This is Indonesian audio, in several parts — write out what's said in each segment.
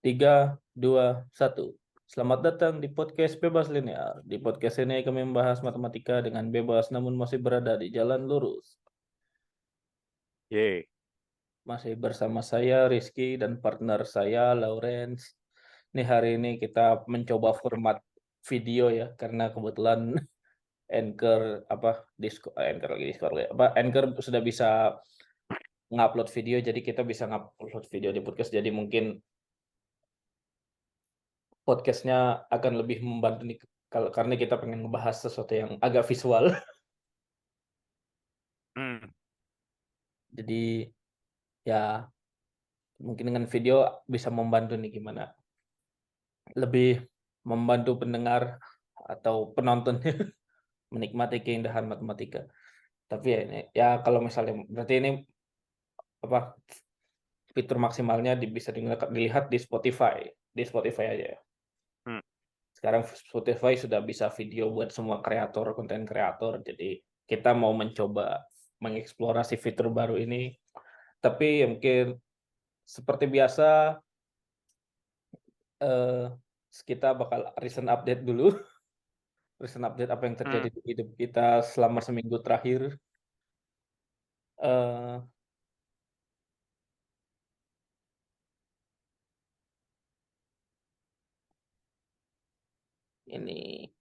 Tiga, dua, satu. Selamat datang di podcast Bebas Linear. Di podcast ini kami membahas matematika dengan bebas namun masih berada di jalan lurus. Ye, Masih bersama saya Rizky dan partner saya Lawrence. Ini hari ini kita mencoba format video ya karena kebetulan Anchor apa Discord Anchor lagi Discord ya. Apa Anchor sudah bisa ngupload video jadi kita bisa ngupload video di podcast jadi mungkin podcastnya akan lebih membantu nih kalau karena kita pengen ngebahas sesuatu yang agak visual. hmm, Jadi ya mungkin dengan video bisa membantu nih gimana lebih membantu pendengar atau penontonnya menikmati keindahan matematika. Tapi ya ini ya kalau misalnya berarti ini apa fitur maksimalnya bisa dilihat di Spotify, di Spotify aja ya. hmm, Sekarang Spotify sudah bisa video buat semua kreator, konten kreator. Jadi kita mau mencoba mengeksplorasi fitur baru ini. Tapi ya mungkin seperti biasa eh, kita bakal recent update dulu. Recent update apa yang terjadi hmm. di hidup kita selama seminggu terakhir. Eh, ini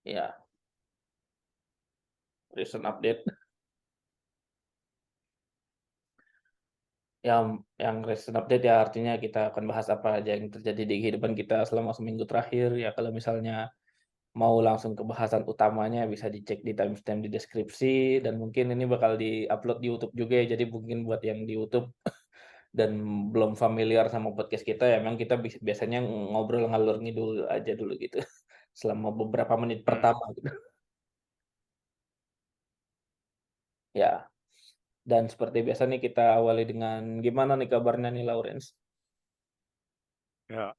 ya recent update yang recent update ya artinya kita akan bahas apa aja yang terjadi di kehidupan kita selama seminggu terakhir ya kalau misalnya mau langsung ke bahasan utamanya bisa dicek di timestamp di deskripsi dan mungkin ini bakal di-upload di YouTube juga ya. Jadi mungkin buat yang di YouTube dan belum familiar sama podcast kita ya memang kita biasanya ngobrol ngalur ngidul aja dulu gitu selama beberapa menit Hmm. pertama gitu. Ya, dan seperti biasa nih kita awali dengan gimana nih kabarnya nih Lawrence? Ya,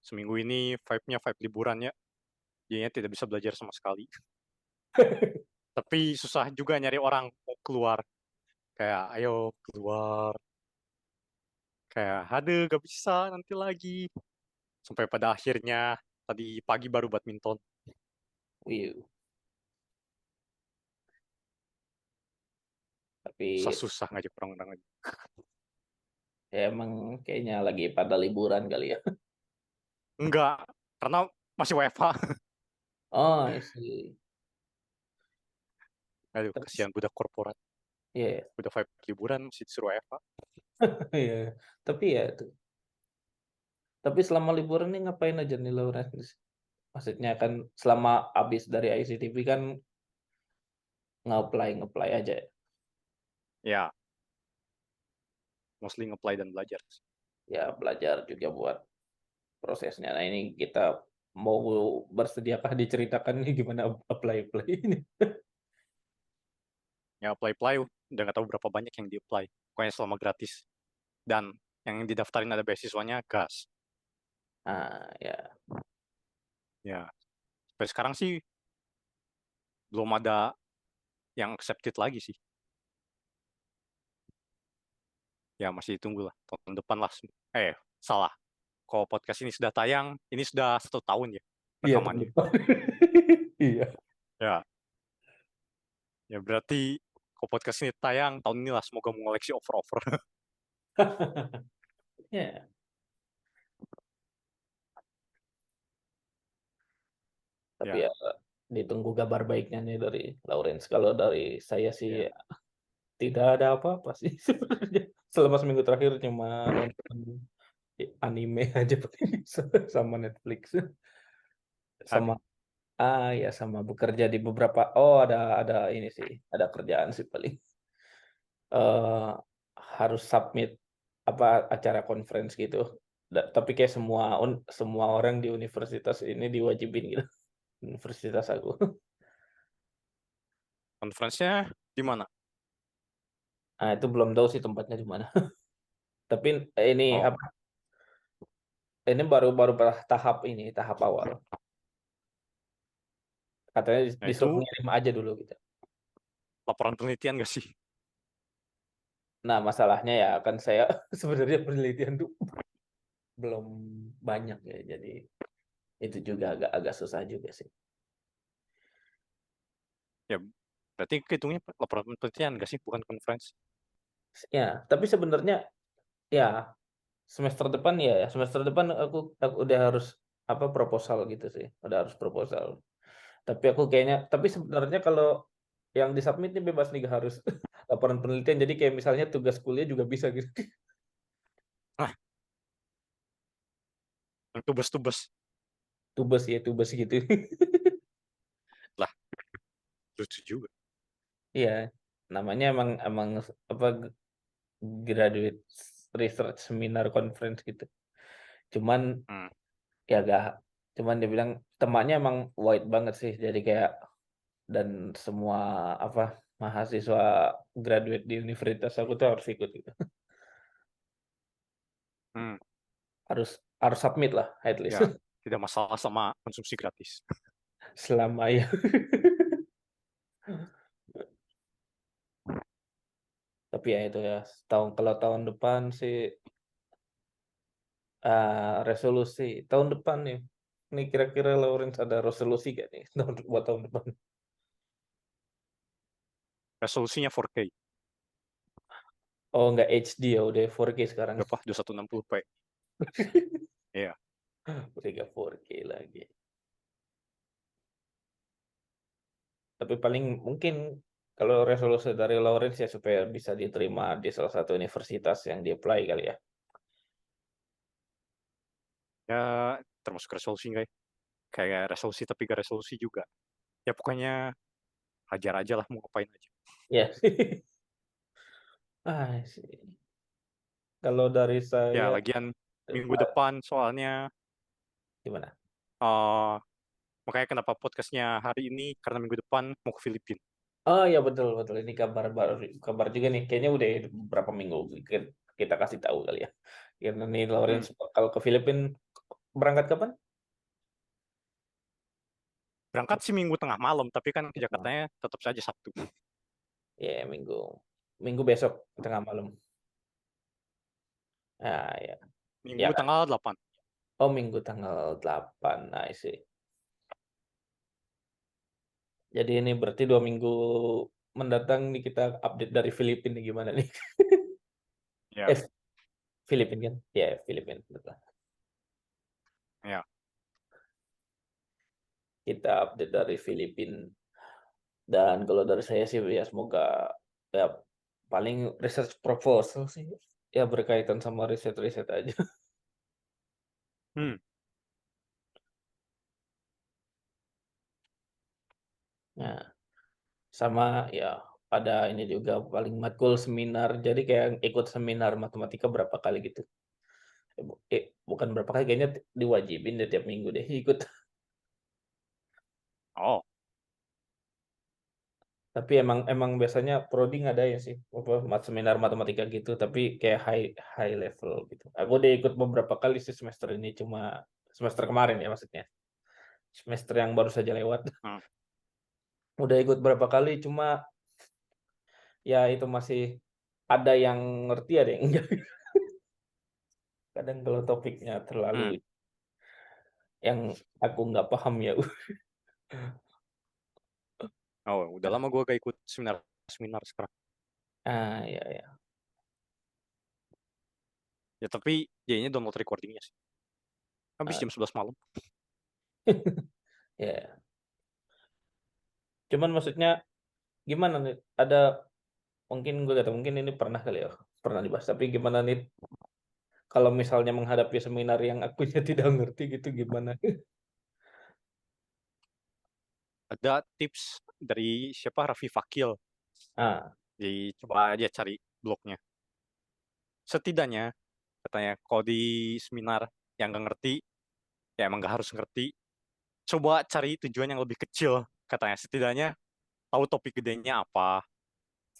seminggu ini vibe-nya vibe liburan ya. Jadinya tidak bisa belajar sama sekali. Tapi susah juga nyari orang mau keluar. Kayak, ayo keluar. Kayak, aduh gak bisa nanti lagi. Sampai pada akhirnya, tadi pagi baru badminton. Wih, tapi Susah-susah ngajak orang-orang lagi. ya emang kayaknya lagi pada liburan kali ya. Enggak, karena masih WFH. Oh, I see. Aduh, Terus, kasihan budak korporat. ya, Udah vibe liburan, masih disuruh WFH. iya. Tapi ya tuh. Tapi selama liburan nih ngapain aja nih Lawrence? Maksudnya kan selama habis dari ICTV kan nge-apply aja ya. Ya, mostly nge-apply dan belajar. Ya belajar juga buat prosesnya. Nah ini kita mau bersediakah diceritakan nih gimana apply ini? Ya, apply-apply, udah nggak tahu berapa banyak yang di-apply. Pokoknya selama gratis. Dan yang didaftarin ada beasiswanya gas. Ah ya, Ya, sampai sekarang sih belum ada yang accepted lagi sih. Ya, masih ditunggu lah. Tahun depan lah. Salah. Kalau podcast ini sudah tayang, ini sudah 1 tahun ya iya tahun rekamannya. depan. Iya. Ya, ya berarti kalau podcast ini tayang, tahun ini lah semoga mengoleksi over-over. Ya, tapi Ya, ya ditunggu kabar baiknya nih dari Lawrence. Kalau dari saya sih ya. ya, tidak ada apa-apa sih sebenarnya. Selama seminggu terakhir cuma nonton anime aja pakai sama Netflix sama Aduh, ya sama bekerja di beberapa oh ada ini sih ada kerjaan sih paling eh harus submit apa acara conference gitu. Tapi kayak semua orang di universitas ini diwajibin gitu. Universitas aku. conference-nya di mana? Nah, itu belum tahu sih tempatnya di mana. Tapi ini Oh, apa ini baru baru tahap awal. Katanya nah disuruh itu ngirim aja dulu gitu. laporan penelitian gak sih? Nah, masalahnya ya kan saya sebenarnya penelitian tuh belum banyak ya, jadi itu juga agak agak susah juga sih. Ya, berarti kehitungnya laporan penelitian nggak sih, bukan conference? Ya, tapi sebenarnya ya semester depan aku udah harus apa proposal gitu sih, udah harus proposal. Tapi sebenarnya kalau yang di-submit nih bebas nih, nggak harus laporan penelitian. Jadi kayak misalnya tugas kuliah juga bisa gitu. Nah, yang tubes-tubes. Tubes gitu. Lah, lucu juga. Iya, namanya emang emang apa graduate research seminar conference gitu. Cuman Hmm. ya gak, cuman dia bilang temannya emang wide banget sih. Jadi kayak dan semua apa mahasiswa graduate di universitas aku tuh harus ikut gitu. Hmm. Harus harus submit lah at least Ya, tidak masalah sama konsumsi gratis. selama ya. Tapi ya itu ya, kalau tahun depan sih resolusi tahun depan nih. Nih kira-kira Lawrence ada resolusi gak nih buat tahun depan? Resolusinya 4K. Oh nggak HD ya, udah 4K sekarang. Berapa? 2160p. Iya. Udah nggak 4K lagi. Tapi paling mungkin kalau resolusi dari Lawrence ya supaya bisa diterima di salah satu universitas yang di-apply kali ya. Ya, termasuk resolusi nggak ya? Kayak resolusi tapi gak resolusi juga. Ya pokoknya hajar aja lah, mau ngapain aja. Ya. Sih. Kalau dari Ya, saya lagian minggu depan soalnya, gimana? eh makanya kenapa podcastnya hari ini, karena minggu depan mau ke Filipina. Oh ya betul betul ini kabar juga nih. Kayaknya udah beberapa minggu kita kasih tahu kali ya. Karena nih Hmm. Lawrence kalau ke Filipina berangkat kapan? Berangkat sih minggu tengah malam, tapi kan ke Oh, Jakartanya tetap saja Sabtu. ya minggu minggu besok tengah malam. Ya. Ya Minggu kan. tanggal 8. Oh minggu tanggal 8. Nah, sih. Jadi ini berarti 2 minggu mendatang nih kita update dari Filipina nih gimana nih? Ya, Eh, Filipina kan? Ya, Filipina. Betul. ya. Kita update dari Filipina. Dan kalau dari saya sih ya semoga ya paling research proposal sih. Ya berkaitan sama riset-riset aja. Hmm. Nah, sama ya ada ini juga paling matkul seminar. Jadi kayak ikut seminar matematika berapa kali gitu. Bukan berapa kali, kayaknya diwajibin deh tiap minggu deh ikut. Oh, Tapi emang emang biasanya prodi ngadain sih apa seminar matematika gitu, tapi kayak high level gitu. Aku udah ikut beberapa kali sih semester ini, cuma semester kemarin ya maksudnya. Semester yang baru saja lewat. hmm. Udah ikut berapa kali, cuma ya itu masih ada yang ngerti ada yang enggak. Kadang kalau topiknya terlalu Hmm. yang aku nggak paham ya. Oh, udah lama gue gak ikut seminar seminar sekarang. Ya. Ya tapi jadinya download recordingnya sih. Habis Ah, jam 11 malam. ya. Cuman maksudnya gimana nih? Ada mungkin gue kata mungkin ini pernah kali ya, pernah dibahas. Tapi gimana nih kalau misalnya menghadapi seminar yang akunya tidak ngerti gitu gimana? Ada tips dari siapa, Raffi Fakil. Ah, Jadi coba aja cari blognya. Setidaknya katanya kalau di seminar yang gak ngerti, ya emang gak harus ngerti. Coba cari tujuan yang lebih kecil. Katanya setidaknya tahu topik gedenya apa,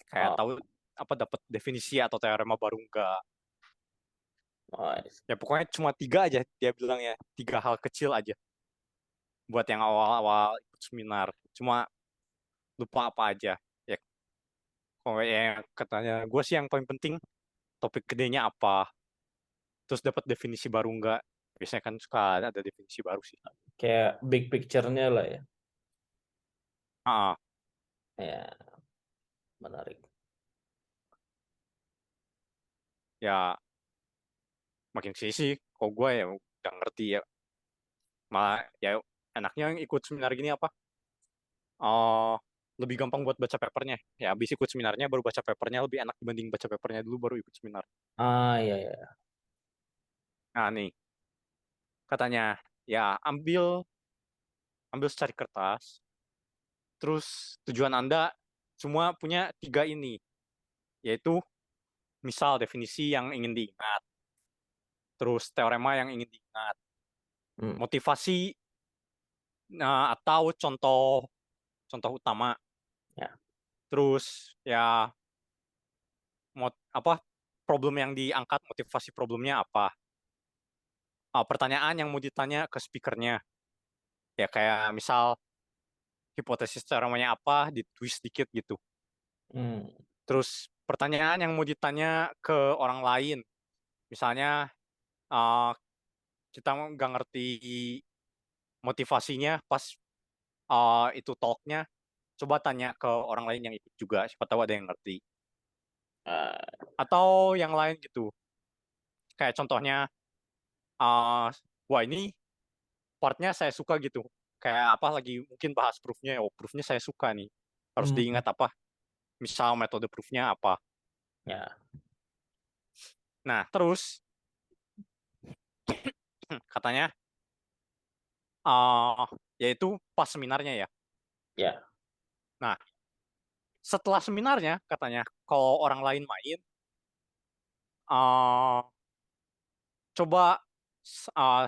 kayak oh, tahu apa, dapat definisi atau teorema baru enggak. nice. Ya pokoknya cuma tiga aja, dia bilang ya, tiga hal kecil aja buat yang awal-awal ikut seminar. Cuma lupa apa aja. Ya Kalau yang katanya gue sih yang paling penting topik gedenya apa, terus dapat definisi baru nggak. Biasanya kan suka ada definisi baru sih. Kayak big picture-nya lah ya. Ah, Ya, menarik. ya makin sih sih. Kalau gue ya udah ngerti ya. Malah ya enaknya yang ikut seminar gini apa? Oh, lebih gampang buat baca papernya. Ya habis ikut seminarnya baru baca papernya lebih enak dibanding baca papernya dulu baru ikut seminar. Ah, iya ya. Nah nih katanya ya ambil ambil secari kertas. Terus tujuan Anda semua punya tiga ini, yaitu misal definisi yang ingin diingat, terus teorema yang ingin diingat, Hmm, motivasi atau contoh contoh utama, ya. terus ya apa problem yang diangkat, motivasi problemnya apa, pertanyaan yang mau ditanya ke speakernya, ya kayak misal hipotesis teoremanya apa, ditwist dikit gitu. Hmm, Terus pertanyaan yang mau ditanya ke orang lain, misalnya uh, kita nggak ngerti motivasinya pas itu talknya, coba tanya ke orang lain yang ikut juga, siapa tahu ada yang ngerti. ah, Atau yang lain gitu, kayak contohnya, uh, wah ini partnya saya suka gitu. Kayak apa lagi mungkin bahas proofnya, oh proofnya saya suka nih. Harus hmm, diingat apa, misal metode proofnya apa. ya, Nah terus katanya, uh, yaitu pas seminarnya ya. ya, Nah setelah seminarnya katanya, kalau orang lain main, uh, coba uh,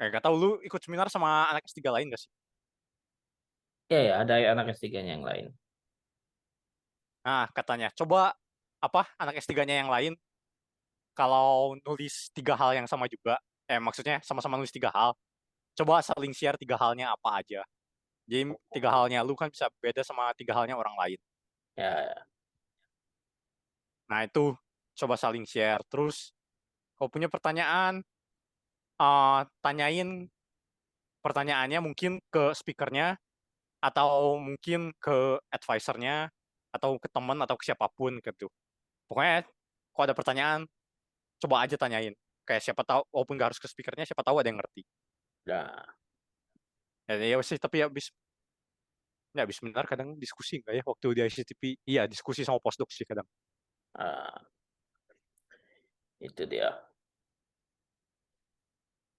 gak tau lu ikut seminar sama anak S3 lain gak sih? ya, ya. Ada anak S3-nya yang lain. Nah, katanya, coba apa anak S3-nya yang lain kalau nulis tiga hal yang sama juga, maksudnya sama-sama nulis tiga hal, coba saling share tiga halnya apa aja. Jadi tiga halnya lu kan bisa beda sama tiga halnya orang lain. Ya, ya. Nah, itu coba saling share. Terus kalau punya pertanyaan, tanyain pertanyaannya mungkin ke speakernya atau mungkin ke advisernya atau ke teman atau ke siapapun gitu. Pokoknya kalau ada pertanyaan, coba aja tanyain. Kayak siapa tahu, walaupun nggak harus ke speakernya, siapa tahu ada yang ngerti. Ya, Ya sih, tapi ya habis seminar kadang diskusi nggak ya waktu di ICTP? Iya, diskusi sama postdoc sih kadang. ah, itu dia.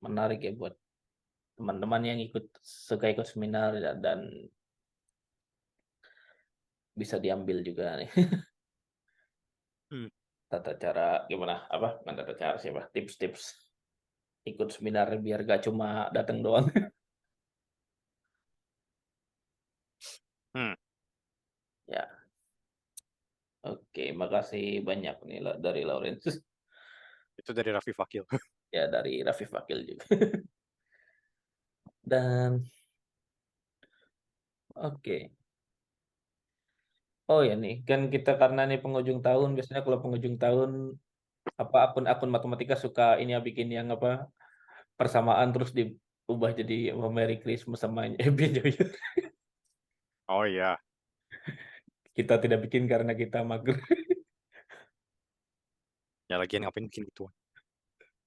Menarik ya buat teman-teman yang suka ikut seminar dan bisa diambil juga nih. Hmm. Tata cara gimana? Apa? Bukan tata cara siapa? Tips-tips ikut seminar biar gak cuma datang doang. Hmm. Ya, oke. Makasih banyak nih dari Lawrence. Itu dari Raffi Fakil. Ya, dari Raffi Fakil juga. Dan oke. Oh ya nih, kan kita karena nih penghujung tahun, biasanya kalau penghujung tahun apa akun-akun matematika suka ini ya bikin yang apa persamaan terus diubah jadi apa, Merry Christmas sama Happy New Year. Oh iya, Kita tidak bikin karena kita mager. ya lagian ngapain bikin gitu?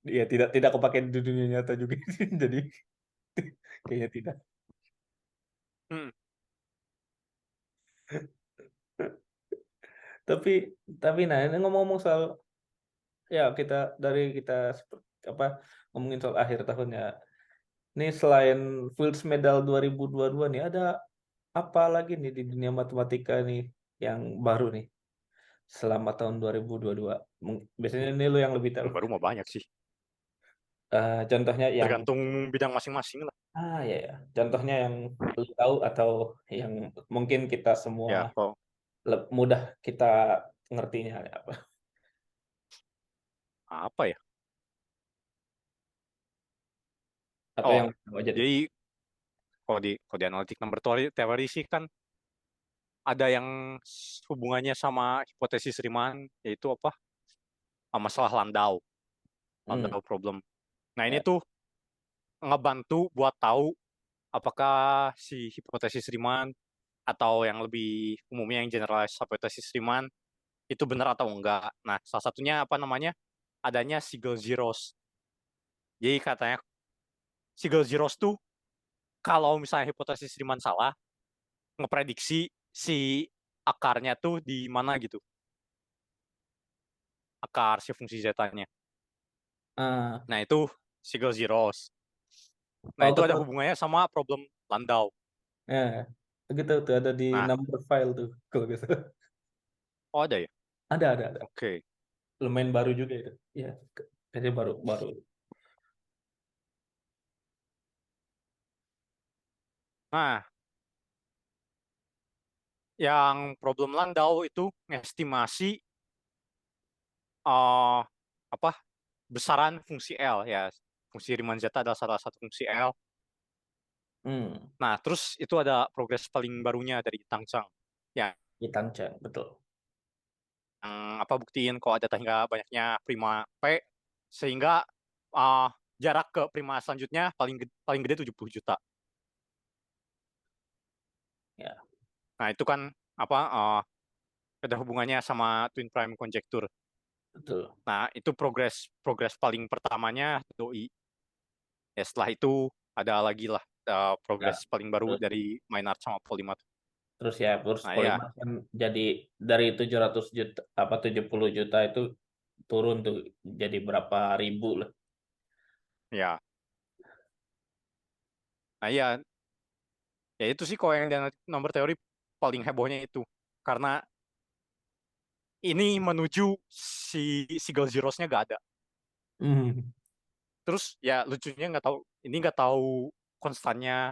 Ya tidak kepake di dunia nyata juga sih. Jadi kayaknya tidak. Hmm. Tapi nah ini ngomong-ngomong soal ya kita apa ngomongin soal akhir tahun ya. Ini selain Fields Medal 2022 nih ada apa lagi nih di dunia matematika nih yang baru nih selama tahun 2022? Biasanya ini lu yang lebih tahu. Yang baru mah banyak sih. Contohnya yang Tergantung bidang masing-masing lah. ya ya. Contohnya yang lu tahu atau yang mungkin kita semua Ya, kok mudah kita ngertinya apa? apa ya? Atau Oh, yang tahu aja deh. jadi kalau di analitik number teori sih kan, ada yang hubungannya sama hipotesis Riemann, yaitu apa? Masalah Landau Hmm, problem. Nah, ini ya. tuh ngebantu buat tahu apakah si hipotesis Riemann atau yang lebih umumnya yang generalized hipotesis Riemann itu benar atau enggak. Nah, salah satunya apa namanya? Adanya Siegel-Giros. Jadi katanya Siegel-Giros tuh kalau misalnya hipotesis Riemann salah, ngeprediksi si akarnya tuh di mana gitu. Akar si fungsi zeta-nya. Ah, Nah, itu Siegel-Giros. Nah, oh itu ada betul. hubungannya sama problem Landau. Ya, gitu tuh ada di Nah, number file tuh kalau nggak salah. oh ada ya? Ada. Oke. Lumayan baru juga itu. Iya, kayaknya baru baru. Nah, yang problem Landau itu ngestimasi uh, apa besaran fungsi L ya. Fungsi Riemann zeta adalah salah satu fungsi L. Hmm, Nah, terus itu ada progres paling barunya dari Tang Chang. Ya, Itanchan, betul. yang apa buktiin kalau ada hingga banyaknya prima P sehingga uh, jarak ke prima selanjutnya paling gede 70 juta. Ya, Nah, itu kan apa ada hubungannya sama twin prime conjecture. betul. Nah, itu progres progres paling pertamanya doi. Ya, setelah itu ada lagi lah Ya, progres paling baru terus dari Maynard sama Polymath. terus Nah, ya, Polymer kan jadi dari 700 juta apa 70 juta itu turun tuh jadi berapa ribu lah. ya. Nah, ya, ya itu sih kalau yang dengan nomor teori paling hebohnya itu. Karena ini menuju si Girl Zeros-nya gak ada. Hmm. Terus ya lucunya nggak tahu konstannya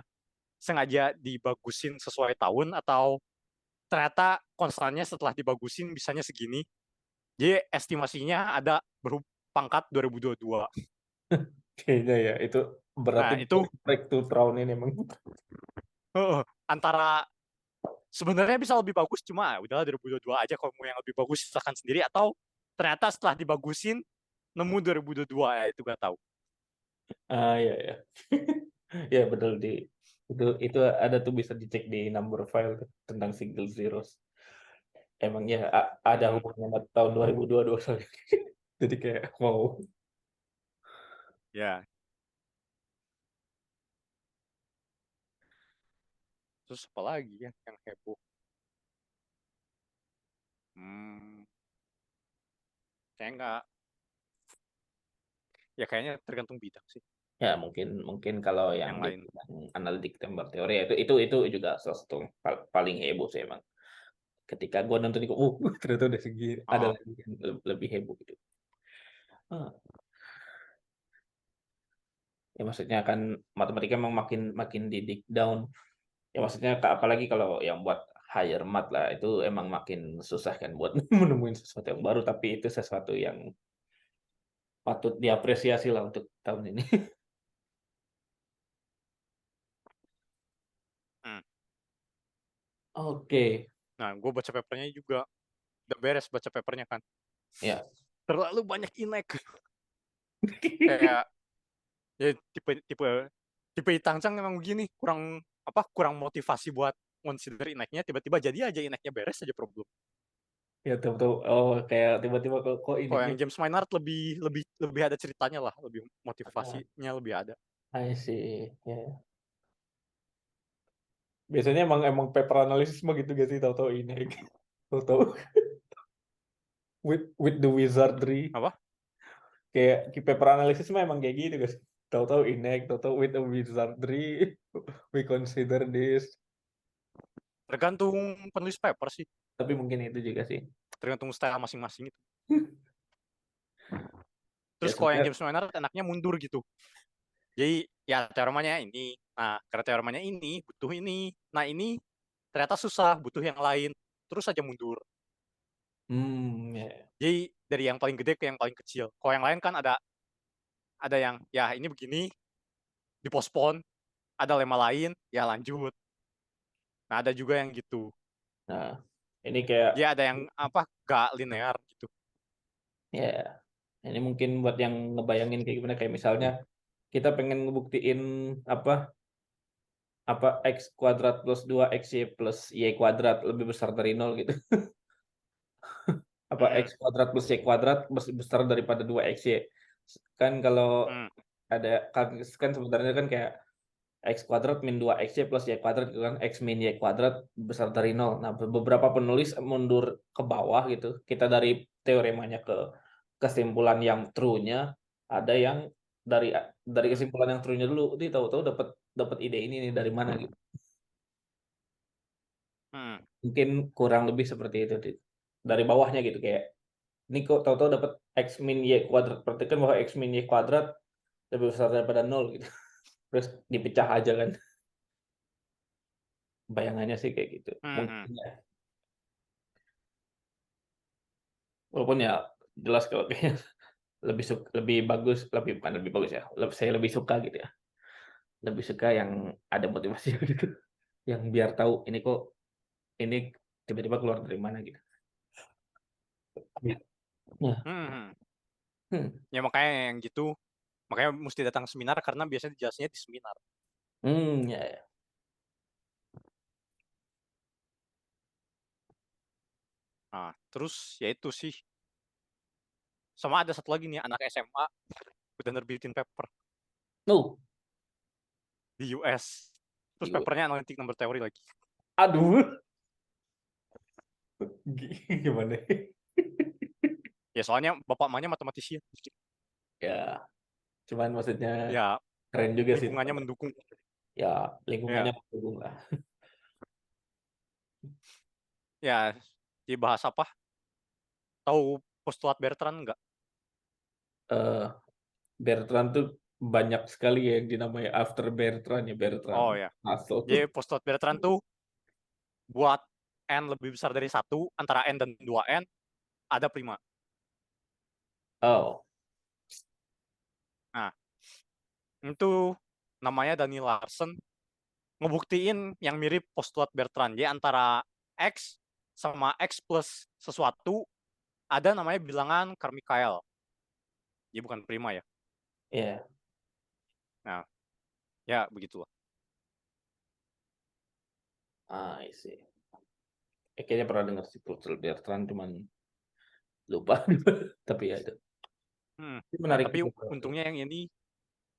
sengaja dibagusin sesuai tahun atau ternyata konstannya setelah dibagusin bisanya segini. Jadi estimasinya ada pangkat 2022. Kayaknya ya itu berarti Nah, itu breakthrough tahun ini emang. antara sebenarnya bisa lebih bagus cuma udahlah 2022 aja kalau mau yang lebih bagus silahkan sendiri atau ternyata setelah dibagusin nemu 2022 ya itu gak tahu. Ah ya. Ya betul itu ada tuh bisa dicek di number file tuh, tentang single zeros. Emang ya ada Mm-mm. hubungannya sama tahun 2022 soalnya. Jadi kayak mau Ya, terus apa lagi ya yang heboh? Hmm, kayak nggak, ya kayaknya tergantung bidang sih ya mungkin mungkin kalau yang yang di lain. bidang analitik gambar teori ya itu juga salah satu yang paling heboh sih emang. Ketika gua nonton itu, ternyata udah segini, ada Oh, lagi yang lebih heboh gitu. Ah, ya maksudnya kan matematika emang makin makin di dig down. Ya maksudnya apalagi kalau yang buat higher math lah itu emang makin susah kan buat menemuin sesuatu yang baru tapi itu sesuatu yang patut diapresiasi lah untuk tahun ini. hmm. Oke. Nah, gue baca papernya juga udah beres baca papernya kan. Ya. Terlalu banyak inek. Kayak ya tipe tipe Itangcang emang begini, kurang motivasi buat consider ineknya, tiba-tiba jadi aja ineknya beres aja problem. Ya tahu-tahu oh kayak tiba-tiba kok ini Kalau yang James Maynard lebih lebih lebih ada ceritanya lah, lebih ah, motivasinya lebih ada. I see. Ya. Biasanya emang emang paper analisis mah gitu gak sih tahu-tahu ini. Tahu-tahu with the wizardry. Apa? Kayak paper analisis mah emang kayak gitu guys. Tahu-tahu inek, tahu-tahu with the wizardry. We consider this. Tergantung penulis paper sih, Tapi mungkin itu juga sih. tergantung style masing-masing itu. Ya Terus kalau yang sebenarnya James Maynard enaknya mundur gitu. Jadi ya teoremanya ini, nah karena teoremanya ini butuh ini, nah ini ternyata susah butuh yang lain, terus aja mundur. ya. Jadi dari yang paling gede ke yang paling kecil. Kalau yang lain kan ada yang ya ini begini dipospon, ada lema lain ya lanjut. Nah ada juga yang gitu. Nah, ini kayak Dia ada yang apa gak linear gitu. ya ini mungkin buat yang ngebayangin kayak gimana kayak misalnya kita pengen ngebuktiin apa x kuadrat plus 2xy plus y kuadrat lebih besar dari nol gitu. Apa Hmm, x kuadrat plus y kuadrat besar daripada 2xy. Kan kalau hmm, kan sebenarnya kan kayak x kuadrat min 2xy plus y kuadrat gitu kan, x min y kuadrat besar dari nol. Nah, beberapa penulis mundur ke bawah gitu. Kita dari teoremanya ke kesimpulan yang true-nya, ada yang dari hmm, kesimpulan yang true-nya dulu, ini tahu-tahu dapat dapat ide ini nih dari mana gitu. hmm, Mungkin kurang lebih seperti itu dari bawahnya gitu kayak ini kok tahu-tahu dapat x min y kuadrat. Berarti kan bahwa x min y kuadrat lebih besar daripada nol gitu. Terus dipecah aja kan. Bayangannya sih kayak gitu. hmm, hmm, Mungkin ya. Walaupun ya jelas kalau kayaknya lebih bagus, lebih bukan lebih bagus ya. Saya lebih suka gitu ya. Lebih suka yang ada motivasi gitu. Yang biar tahu ini kok ini tiba-tiba keluar dari mana gitu. Ya. Ya. hmm, hmm. Hmm. Ya makanya yang gitu, makanya mesti datang seminar karena biasanya dijelasinnya di seminar. Ya, ya. Nah, terus ya itu sih. Sama ada satu lagi nih anak SMA udah nerbitin paper No. di US. Terus Yo. papernya analitik number theory lagi. Aduh. Gimana? Ya soalnya bapak mamanya matematisi. Ya, cuman maksudnya Ya keren juga sih. lingkungannya mendukung. Ya, lingkungannya Ya, mendukung lah. ya dibahas apa? Tahu postulat Bertrand nggak? Eh, Bertrand tuh banyak sekali ya yang dinamai after Bertrand ya Bertrand Oh ya. Russell. Jadi postulat Bertrand tuh buat n lebih besar dari satu antara n dan 2n ada prima. Oh, Nah, itu namanya Daniel Larsen ngebuktiin yang mirip postulat Bertrand. Jadi antara X sama X plus sesuatu ada namanya bilangan Carmichael. Jadi bukan prima ya. ya. Nah, ya begitulah. I see. Kayaknya pernah dengar sih Purcell Bertrand, cuman lupa. Tapi ya itu. Hmm. Itu menarik Tapi juga. untungnya yang ini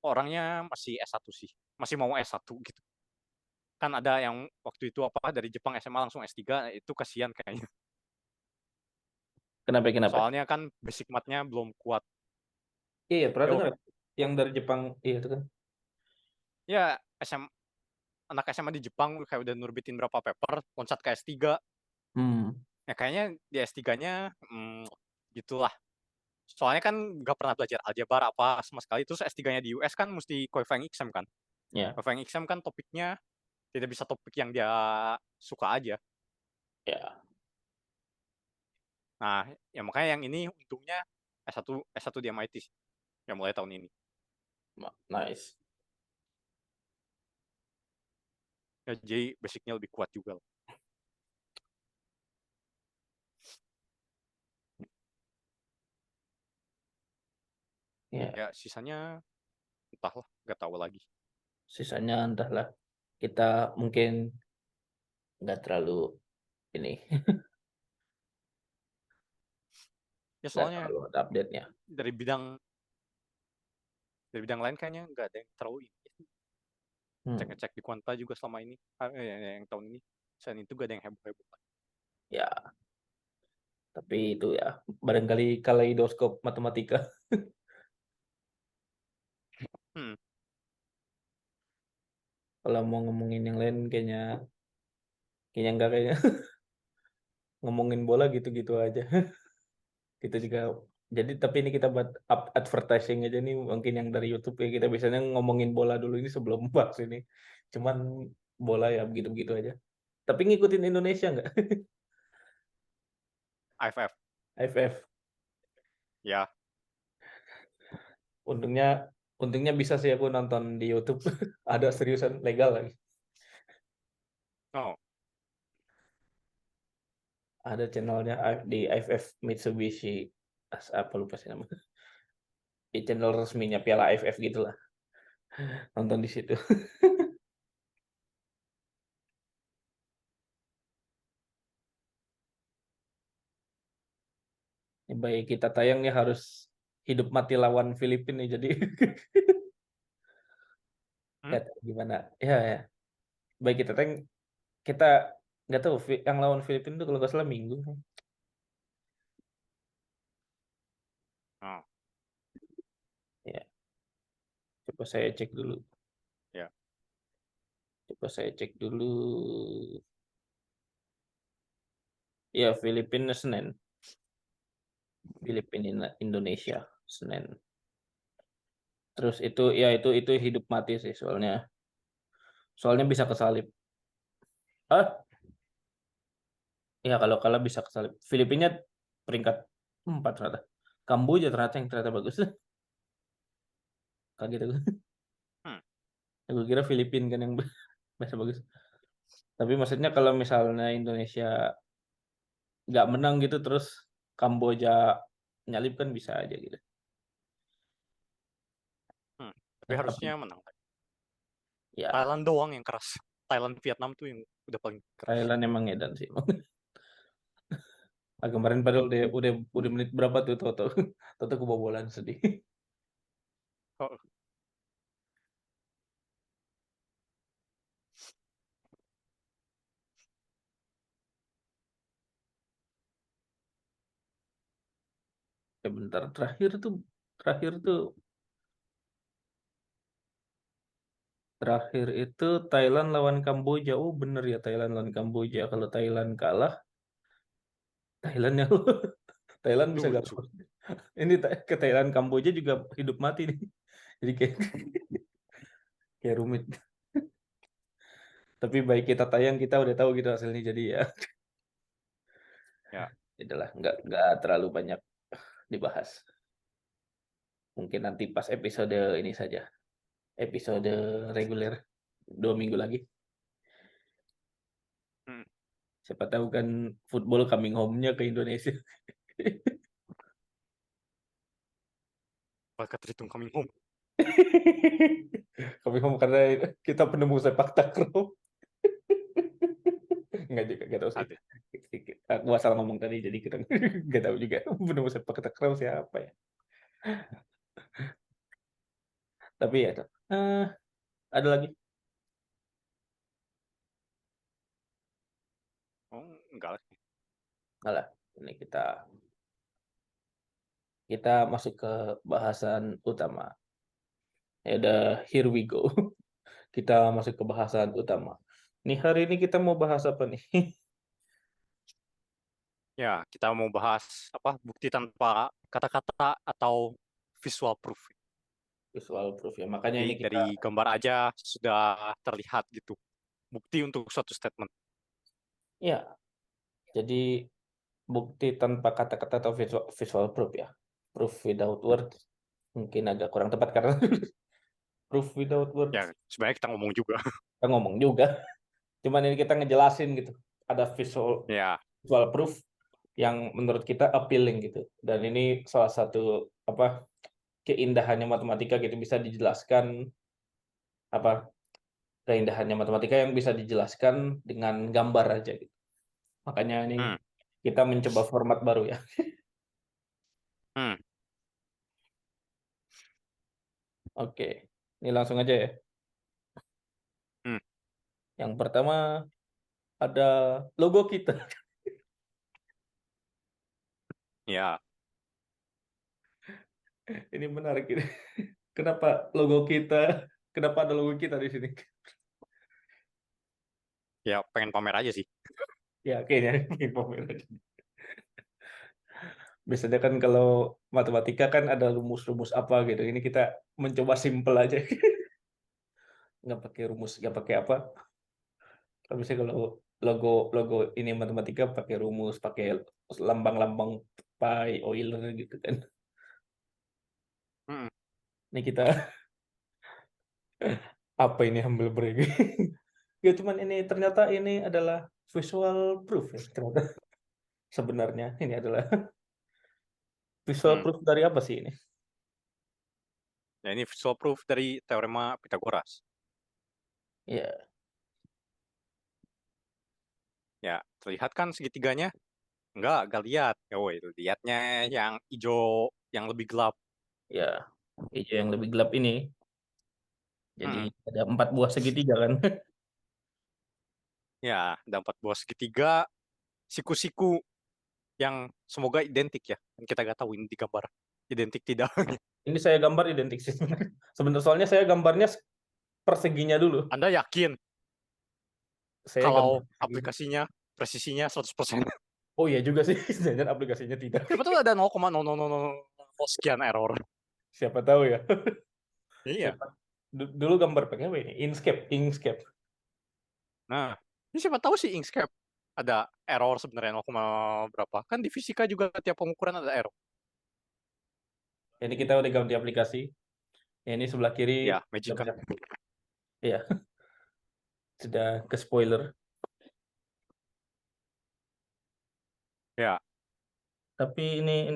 orangnya masih S1 sih. Masih mau S1 gitu. Kan ada yang waktu itu apa dari Jepang SMA langsung S3, itu kasihan kayaknya. Kenapa kenapa? Soalnya kan basic math-nya belum kuat. Iya, iya, pernah Ya, dengar yang dari Jepang. Iya itu kan. ya anak SMA di Jepang kayak udah nurbitin berapa paper, loncat ke S3. Hmm, Ya kayaknya di S3-nya gitulah. Soalnya kan nggak pernah belajar aljabar apa sama sekali. Terus S3-nya di US kan mesti qualifying exam kan. ya, Qualifying exam kan topiknya tidak bisa topik yang dia suka aja. ya, Nah, ya makanya yang ini untungnya S1 di MIT sih, yang mulai tahun ini. nice. Ya, jadi basicnya lebih kuat juga lah. Ya, Ya sisanya entahlah, nggak tahu lagi. sisanya entahlah. Kita mungkin nggak terlalu ini, Ya nggak soalnya terlalu ada update-nya. dari bidang lain kayaknya nggak ada yang terlalu ini. Hmm, Cek-cek di kuanta juga selama ini, yang tahun ini. Selain itu gak ada yang heboh-heboh. ya, tapi itu ya barangkali kaleidoskop matematika. Hmm, Kalau mau ngomongin yang lain kayaknya kayaknya enggak kayaknya ngomongin bola gitu-gitu aja. Kita juga jadi tapi ini kita buat advertising aja nih mungkin yang dari YouTube ya kita biasanya ngomongin bola dulu ini sebelum bahas ini. Cuman bola ya begitu-begitu aja. Tapi ngikutin Indonesia nggak? AFF. AFF. Ya, Untungnya untungnya bisa sih aku nonton di YouTube. Ada seriusan legal lagi. oh, Ada channelnya di AFF Mitsubishi, apa lupa sih namanya. Di channel resminya Piala AFF gitulah. Nonton di situ. Baik kita tayang nih harus hidup mati lawan Filipina nih jadi Hmm? nggak tahu gimana. Ya, ya. Baik kita tayang kita nggak tahu yang lawan Filipina tuh kalau nggak salah Minggu. Oh, Ya, coba saya cek dulu. ya. Coba saya cek dulu. Ya, Filipina Senin. Filipina Indonesia Senin. Terus itu ya itu hidup mati sih soalnya bisa kesalip. Ah, ya kalau kalah bisa kesalip. Filipina peringkat 4 ternyata. Kamboja ternyata bagus. Kaget aku. Hmm. Aku kira Filipina kan yang bisa bagus. Tapi maksudnya kalau misalnya Indonesia nggak menang gitu terus Kamboja nyalip kan bisa aja gitu. Hmm. Tapi Nah, harusnya menang. ya Thailand doang yang keras. Thailand Vietnam tuh yang udah paling keras. Thailand emang edan sih. Ah, kemarin padahal udah menit berapa tuh tahu kebobolan sedih. Oh, Ya bentar terakhir itu Thailand lawan Kamboja. Oh bener ya Thailand lawan Kamboja. Kalau Thailand kalah, Thailand yang Thailand bisa gak lucu. lolos. Ini ke Thailand Kamboja juga hidup mati nih. Jadi kayak rumit. Tapi baik kita tayang kita udah tahu gitu hasilnya jadi ya. Ya. Itulah nggak terlalu banyak dibahas. Mungkin nanti pas episode ini saja. Episode reguler 2 minggu lagi. Hmm. Siapa tahu kan football coming home-nya ke Indonesia. Bakal terhitung coming home. Coming home karena kita penemu sepak takraw. Enggak juga, enggak tahu sih. Ada. Aku asal ngomong tadi, jadi kita nggak tahu juga penemu sepak takraw siapa ya. Tapi ya, ada lagi. Oh, enggak lah. Alah, ini kita masuk ke bahasan utama. Ya udah, here we go. Kita masuk ke bahasan utama. Nih hari ini kita mau bahas apa nih? Ya, kita mau bahas apa bukti tanpa kata-kata atau visual proof. Visual proof ya. Makanya Jadi ini kita dari gambar aja sudah terlihat gitu. Bukti untuk suatu statement. ya, jadi bukti tanpa kata-kata atau visual proof ya. Proof without words mungkin agak kurang tepat karena proof without words Ya, sebenarnya kita ngomong juga. kita ngomong juga. Cuman ini kita ngejelasin gitu. Ada visual Ya, visual proof yang menurut kita appealing gitu. Dan ini salah satu apa keindahannya matematika gitu bisa dijelaskan apa keindahannya matematika yang bisa dijelaskan dengan gambar aja gitu. Makanya ini hmm, kita mencoba format baru ya. hmm, Oke, ini langsung aja ya. hmm, Yang pertama ada logo kita. ya, Ini menarik ini. Kenapa logo kita? Kenapa ada logo kita di sini? ya pengen pamer aja sih. Ya, kayaknya ini pamer aja. Biasanya kan kalau matematika kan ada rumus-rumus apa gitu. Ini kita mencoba simple aja. Nggak pakai rumus, nggak pakai apa. Kalau misalnya kalau logo logo ini matematika pakai rumus, pakai lambang-lambang pi, Euler gitu kan. Hmm, Ini kita apa ini humble brag? Ya cuman ini ternyata ini adalah visual proof ya ternyata. sebenarnya. Ini adalah visual proof dari apa sih ini? Ya, ini visual proof dari teorema Pythagoras. Ya, Ya, terlihat kan segitiganya? Enggak lihat. Ya, woi, lihatnya yang hijau yang lebih gelap. ya, hijau yang lebih gelap ini. Jadi Hmm. ada 4 buah segitiga kan? Ya, ada 4 buah segitiga, siku-siku yang semoga identik ya. Kita nggak tahu ini di gambar identik tidak. Ini saya gambar identik sih sebenarnya. Sebenarnya soalnya saya gambarnya perseginya dulu. Anda yakin Saya gambar kalau persegi. aplikasinya presisinya 100%? Oh iya juga sih, jangan aplikasinya tidak. Siapa tahu ada 0,000 sekian error. Siapa tahu ya. Iya. Siapa dulu gambar pakai apa ini? Inkscape. Nah, ini siapa tahu sih Inkscape ada error sebenarnya 0, berapa. Kan di fisika juga tiap pengukuran ada error. Ini kita udah ganti aplikasi. Ini sebelah kiri Ya, sudah Magica. banyak. Iya, sudah ke spoiler. Ya. Tapi ini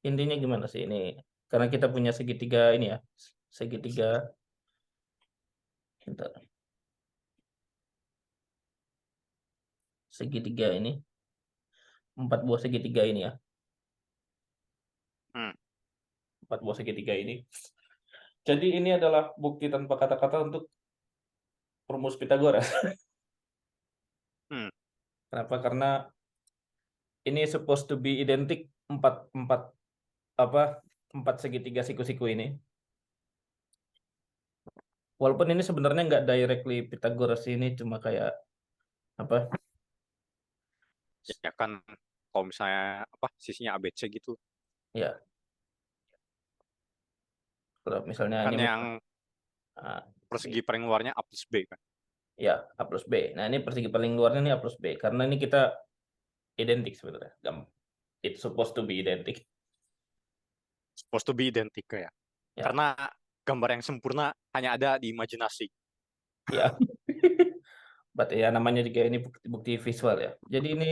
intinya gimana sih ini? Karena kita punya segitiga ini ya, segitiga. Bentar. Segitiga ini, 4 buah segitiga ini ya, Hmm. 4 buah segitiga ini. Jadi ini adalah bukti tanpa kata-kata untuk rumus Pythagoras. Hmm. Kenapa? Karena ini supposed to be identik 4 apa 4 segitiga siku-siku ini. Walaupun ini sebenarnya nggak directly Pythagoras ini cuma kayak apa? Ya kan kalau misalnya apa sisinya ABC gitu. Ya, kalau misalnya Kan ini yang ah, persegi paling luarnya A plus B kan. ya A plus B. Nah ini persegi paling luarnya ini A plus B karena ini kita identik sebenarnya. It's supposed to be identik. Supposed to be identik ya. Ya, Karena gambar yang sempurna hanya ada di imajinasi. ya. Berarti ya namanya juga ini bukti visual ya. Jadi ini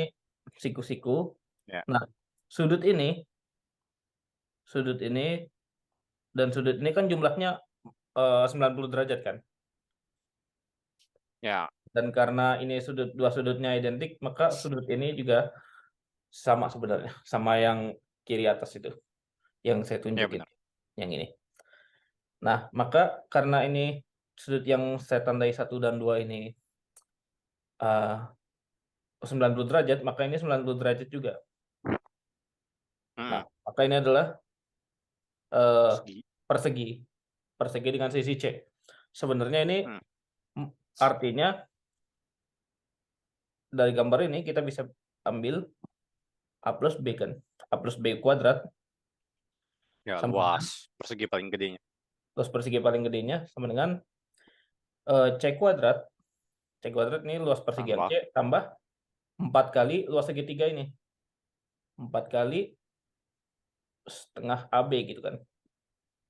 siku-siku. Ya. Nah, sudut ini, sudut ini dan sudut ini kan jumlahnya 90 derajat kan. Ya. Dan karena ini dua sudutnya identik, maka sudut ini juga sama sebenarnya, sama yang kiri atas itu, yang saya Ya tunjukin, benar. yang ini. Nah, maka karena ini sudut yang saya tandai 1 dan 2 ini 90 derajat, maka ini 90 derajat juga. Nah, Hmm. maka ini adalah eh, Persegi. persegi, persegi dengan sisi C. Sebenarnya ini Hmm. artinya dari gambar ini kita bisa ambil A plus B kan, A plus B kuadrat Ya, sama dengan luas persegi paling gedenya. luas persegi paling gedenya sama dengan C kuadrat. C kuadrat ini luas persegian Tambah. C tambah 4 kali luas segitiga ini. 4 kali setengah AB gitu kan.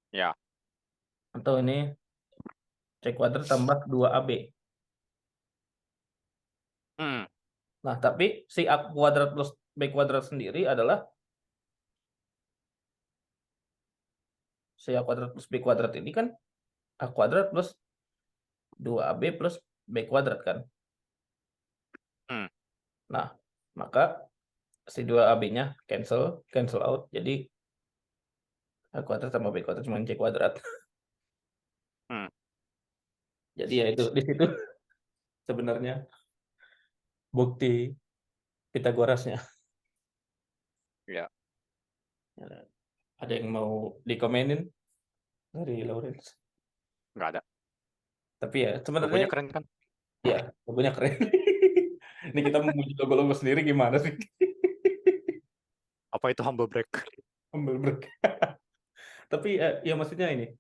Ya. Atau ini C kuadrat tambah 2AB. Hmm. Nah, tapi si A kuadrat plus B kuadrat sendiri adalah si A kuadrat plus B kuadrat ini kan A kuadrat plus 2AB plus B kuadrat kan. Hmm. Nah, maka si 2AB-nya cancel out. Jadi A kuadrat tambah B kuadrat cuma C kuadrat. Hmm. Jadi ya itu di situ sebenarnya bukti Pythagorasnya. Ya. Ada yang mau dikomenin dari Lawrence? Nggak ada. Tapi ya sebenarnya Logonya keren kan? ya logonya keren. Ini kita memuji logo-logo sendiri gimana sih? Apa itu humble break? Humble break. Tapi ya maksudnya ini.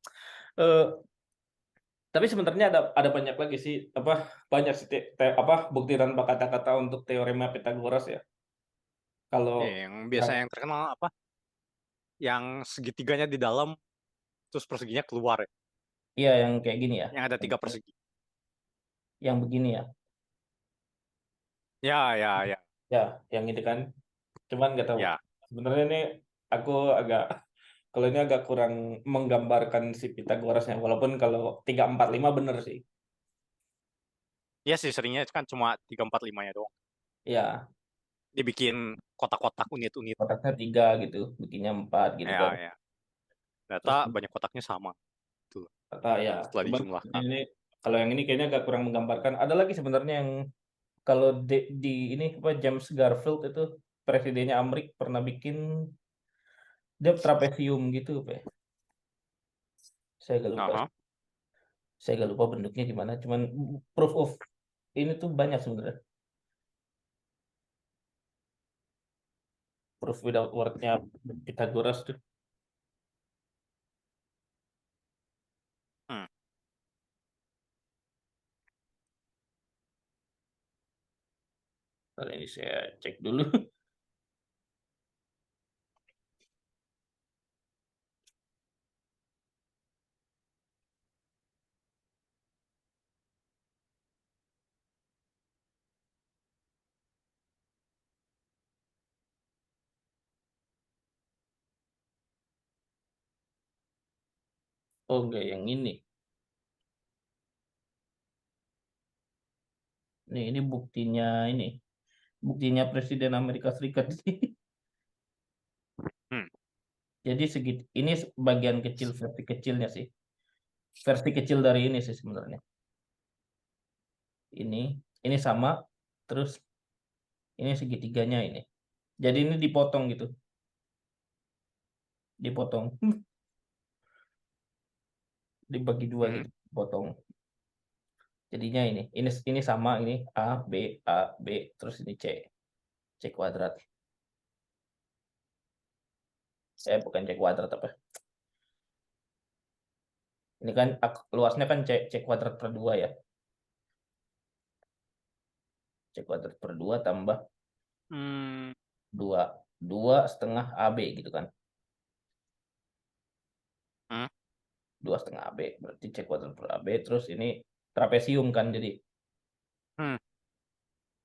eh, tapi sebenarnya ada banyak lagi sih apa banyak sih apa bukti tanpa kata-kata untuk teorema Pythagoras ya. Kalau Ya, yang biasa yang terkenal apa? Yang segitiganya di dalam, terus perseginya keluar ya. iya yang kayak gini ya. Yang ada 3 persegi. Yang begini ya. Ya. Ya, yang ini kan. Cuman nggak tahu. Ya. Sebenarnya ini aku agak kalau ini agak kurang menggambarkan si Pythagorasnya. Walaupun kalau 3, 4, 5 bener sih. Iya sih, seringnya kan cuma 3, 4, 5 ya doang. Ya, Dibikin kotak-kotak unit-unit. kotaknya 3 gitu, bikinnya 4 gitu kan. Ya. Terus Data banyak kotaknya sama. Tuh, kata ya, setelah cuman dijumlahkan. ini kalau yang ini kayaknya agak kurang menggambarkan. Ada lagi sebenarnya yang kalau di ini apa James Garfield itu presidennya Amerika pernah bikin dia trapesium gitu, Pak. Saya agak lupa. Aha. Saya agak lupa bentuknya gimana. Cuman proof of ini tuh banyak sebenarnya. Proof without word-nya Pythagoras tuh. Hmm. Kali ini saya cek dulu. Oh enggak, yang ini. Nih, ini buktinya ini. Buktinya Presiden Amerika Serikat. Hmm. Jadi ini bagian kecil versi kecilnya sih. Versi kecil dari ini sih sebenarnya. Ini ini sama terus ini segitiganya ini. Jadi ini dipotong gitu. Dipotong. Dibagi dua Hmm. gitu. Potong. Jadinya ini sama ini A B terus ini C kuadrat. Bukan C kuadrat apa. Ini kan luasnya kan C kuadrat per 2 ya. C kuadrat per 2 tambah Hmm. 2 setengah AB gitu kan. Hmm. 2,5 AB berarti C kuadrat per AB terus ini trapesium kan jadi Hmm.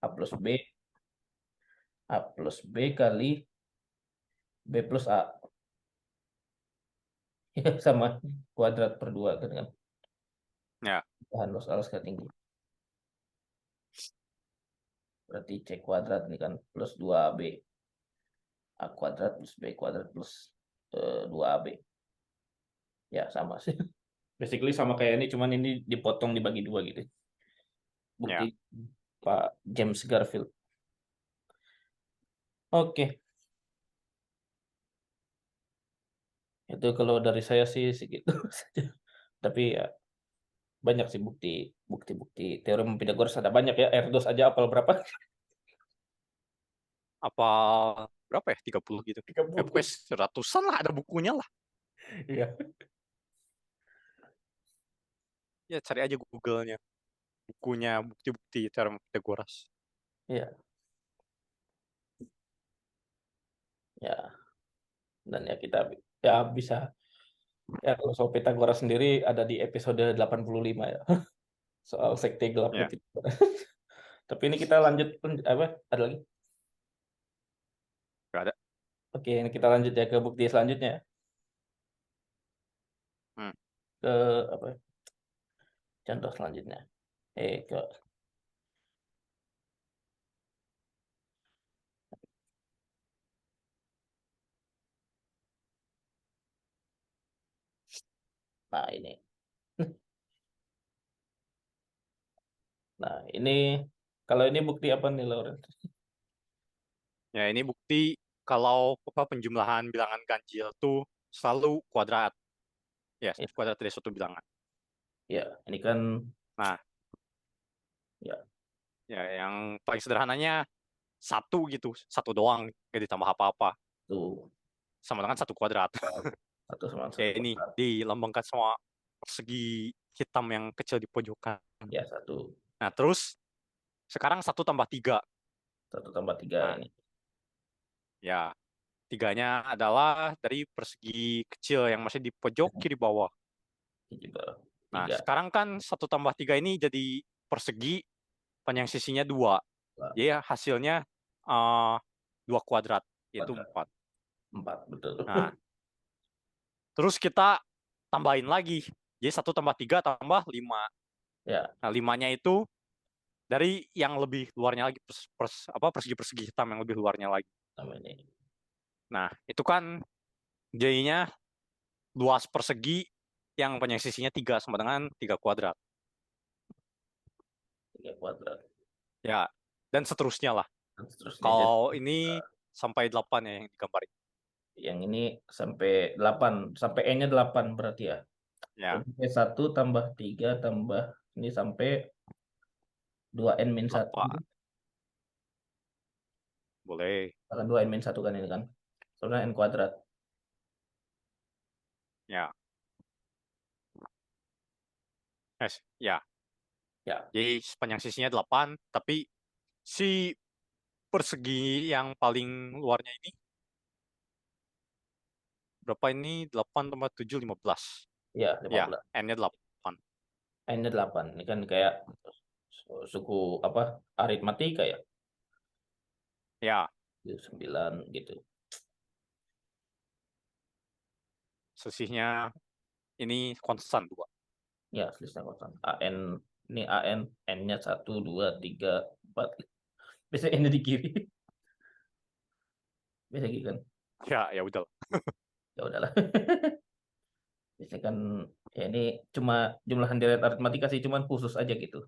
A plus B kali B plus A ya sama kuadrat per 2 kan kan Ya. bahan los alas tinggi berarti C kuadrat ini kan plus 2AB A kuadrat plus B kuadrat plus 2AB ya sama sih. Basically sama kayak ini cuman ini dipotong dibagi 2 gitu bukti Ya. Pak James Garfield. Oke, itu kalau dari saya sih segitu saja. Tapi ya banyak sih bukti-bukti teorem Pythagoras ada banyak ya. R2 aja apal berapa? Apa berapa ya? 30 gitu. Pokoknya 30. seratusan lah, ada bukunya lah. Iya. Ya, cari aja Google-nya. Bukunya bukti-bukti teorem Pythagoras. Iya, ya. Dan ya kita ya bisa ya kalau soal Pythagoras sendiri ada di episode 85 ya. Soal sekte gelapnya Ya. Pythagoras. Tapi ini kita lanjut apa? Ada lagi? Gak ada. Oke, ini kita lanjut ya ke bukti selanjutnya. Hmm. Ke apa? Contoh selanjutnya. Ke nah ini. Nah, ini kalau ini bukti apa nih, Lauren? Ya, ini bukti kalau penjumlahan bilangan ganjil tuh selalu kuadrat. Ya, Ya, kuadrat dari suatu bilangan. ya, ini kan Nah, ya ya yang paling sederhananya satu gitu, satu doang, gak ditambah apa-apa. tuh Sama dengan satu kuadrat. satu sama satu Kayak ini, kuadrat. dilambangkan sama persegi hitam yang kecil di pojokan. Ya, satu. Nah, terus sekarang 1 tambah 3. 1 tambah 3 Nah, ini. ya, tiganya adalah dari persegi kecil yang masih di pojok kiri bawah. Ini juga Nah, 3. sekarang kan 1 tambah 3 ini jadi persegi panjang sisinya 2. Jadi hasilnya 2 kuadrat, yaitu Kuadrat. 4. 4, betul. Nah, terus kita tambahin lagi. Jadi 1 tambah 3 tambah 5. Ya, Nah, 5-nya itu dari yang lebih luarnya lagi, persegi-persegi hitam yang lebih luarnya lagi. sama ini. Nah, itu kan jadinya luas persegi yang panjang sisinya 3 sama dengan 3 kuadrat. 3 kuadrat. Ya, dan seterusnya lah. Dan seterusnya. Jadi, Kalau ini sampai 8 ya yang digambarin. yang ini sampai 8, sampai N-nya 8 berarti ya. Ya, Jadi 1 tambah 3 tambah ini sampai 2N min 1. 8. Boleh. Akan 2N min 1 kan ini kan. Soalnya N kuadrat. Ya. Ya. Ya, Jadi sepanjang sisinya 8, tapi si persegi yang paling luarnya ini berapa ini? 8 tambah 7, 15. ya Ya, 15. N-nya 8. N-nya 8. Ini kan kayak suku apa? Aritmatika ya. Ya, 9 gitu. sisihnya ini konstan 2. Ya, selisih kosong. AN ini AN, N-nya 1 2 3 4. Biasanya N-nya di kiri. Biasa gitu kan. Ya udah. Ya udahlah. Biasanya kan ya ini cuma jumlahan deret aritmatika sih, cuman khusus aja gitu.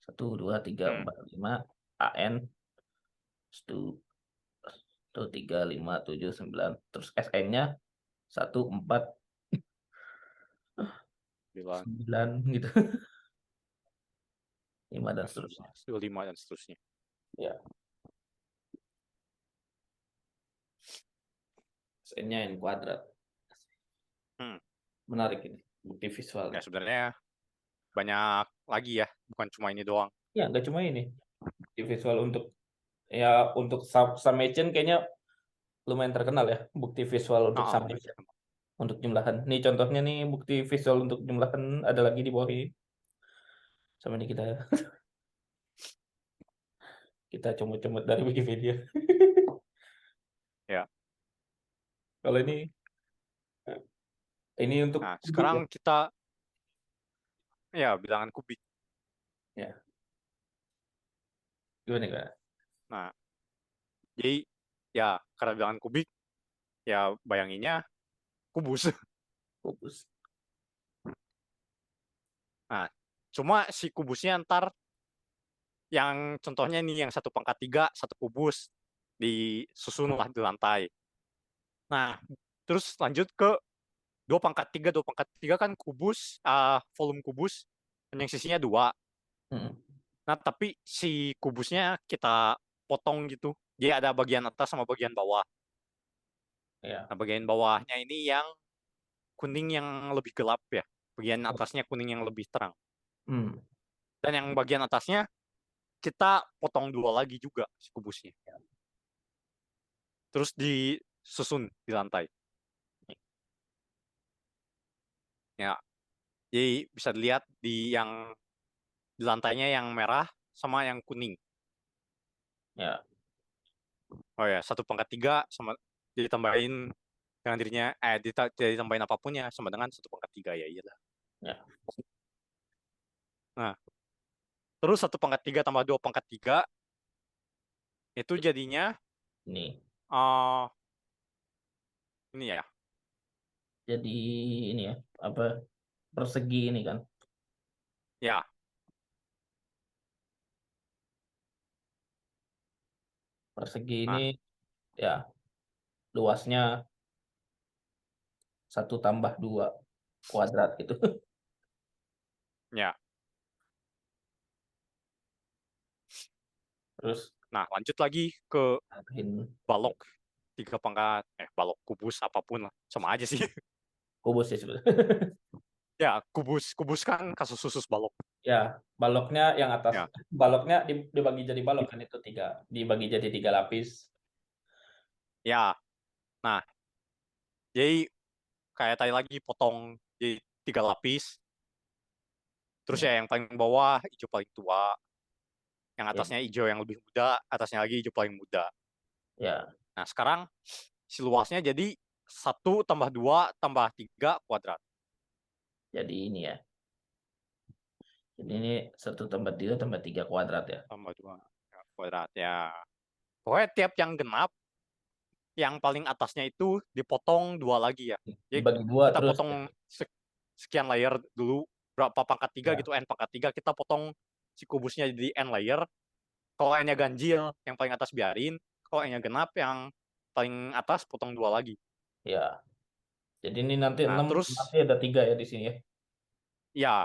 1 2 3 Hmm, 4 5 AN 1 3 5 7 9, terus SN-nya 1 4 9, 9 gitu. 5 dan seterusnya. 11, 25, dan seterusnya. Ya, SN-nya N kuadrat. Hmm. Menarik ini bukti Ya, visualnya. sebenarnya banyak lagi ya, bukan cuma ini doang. Ya, nggak cuma ini. Bukti visual untuk ya untuk summation kayaknya lumayan terkenal ya, bukti visual untuk summation. Untuk jumlahan. Nih contohnya nih bukti visual untuk jumlahan ada lagi di bawah ini. Sama ini kita comot-comot dari Wikipedia. Ya. Kalau ini untuk Nah, kubik ya. sekarang kita ya bilangan kubik. Ya, gimana Kak? Nah, jadi ya karena bilangan kubik, ya bayanginnya kubus. Fokus. Nah, cuma si kubusnya ntar yang contohnya nih yang 1/3 satu kubus disusun lah di lantai. Nah, terus lanjut ke 2/3. 2/3 kan kubus, volume kubus yang sisinya 2. Hmm. Nah, tapi si kubusnya kita potong gitu. Jadi ada bagian atas sama bagian bawah. Ya. Nah, bagian bawahnya ini yang kuning yang lebih gelap ya. Bagian atasnya kuning yang lebih terang. Hmm. Dan yang bagian atasnya kita potong 2 lagi juga si kubusnya. Terus disusun di lantai. Ya, jadi bisa dilihat di lantainya yang merah sama yang kuning. Ya. Oh ya, 1/3 sama ditambahin dengan dirinya, ditambahin apapun ya sama dengan 1/3 ya iyalah. Ya. Nah, terus 1/3 tambah 2/3 itu jadinya Ini. uh, ini ya. Jadi ini ya, apa persegi ini kan. Ya, Persegi ini nah, ya luasnya 1 tambah 2 kuadrat gitu. ya. Terus Nah, lanjut lagi ke tambahin balok 3 pangkat, balok kubus apapun lah, sama aja sih. kubus ya sebenarnya. Ya, kubus kan kasus khusus balok. Ya, baloknya yang atas. Ya, Baloknya dibagi jadi balok kan itu tiga, dibagi jadi 3 lapis. ya. Nah, jadi kayak tadi lagi potong jadi 3 lapis. Terus Ya, ya yang paling bawah hijau paling tua. Yang Ya, atasnya hijau yang lebih muda, atasnya lagi hijau paling muda. ya. Nah, sekarang si luasnya jadi 1 tambah 2 tambah 3 kuadrat. Jadi ini ya. Jadi ini 1 tambah 3 tambah 3 kuadrat ya. Tambah 2 kuadrat, ya. Pokoknya tiap yang genap, yang paling atasnya itu dipotong 2 lagi ya. Jadi Dibagi 2 kita terus potong sekian layer dulu, berapa pangkat 3 ya. gitu, n pangkat 3, kita potong si kubusnya jadi n layer. Kalau n-nya ganjil, yang paling atas biarin. Kalau n-nya genap, yang paling atas potong 2 lagi. Ya. Jadi ini nanti Nah, 6 terus nanti ada 3 ya di sini ya. ya,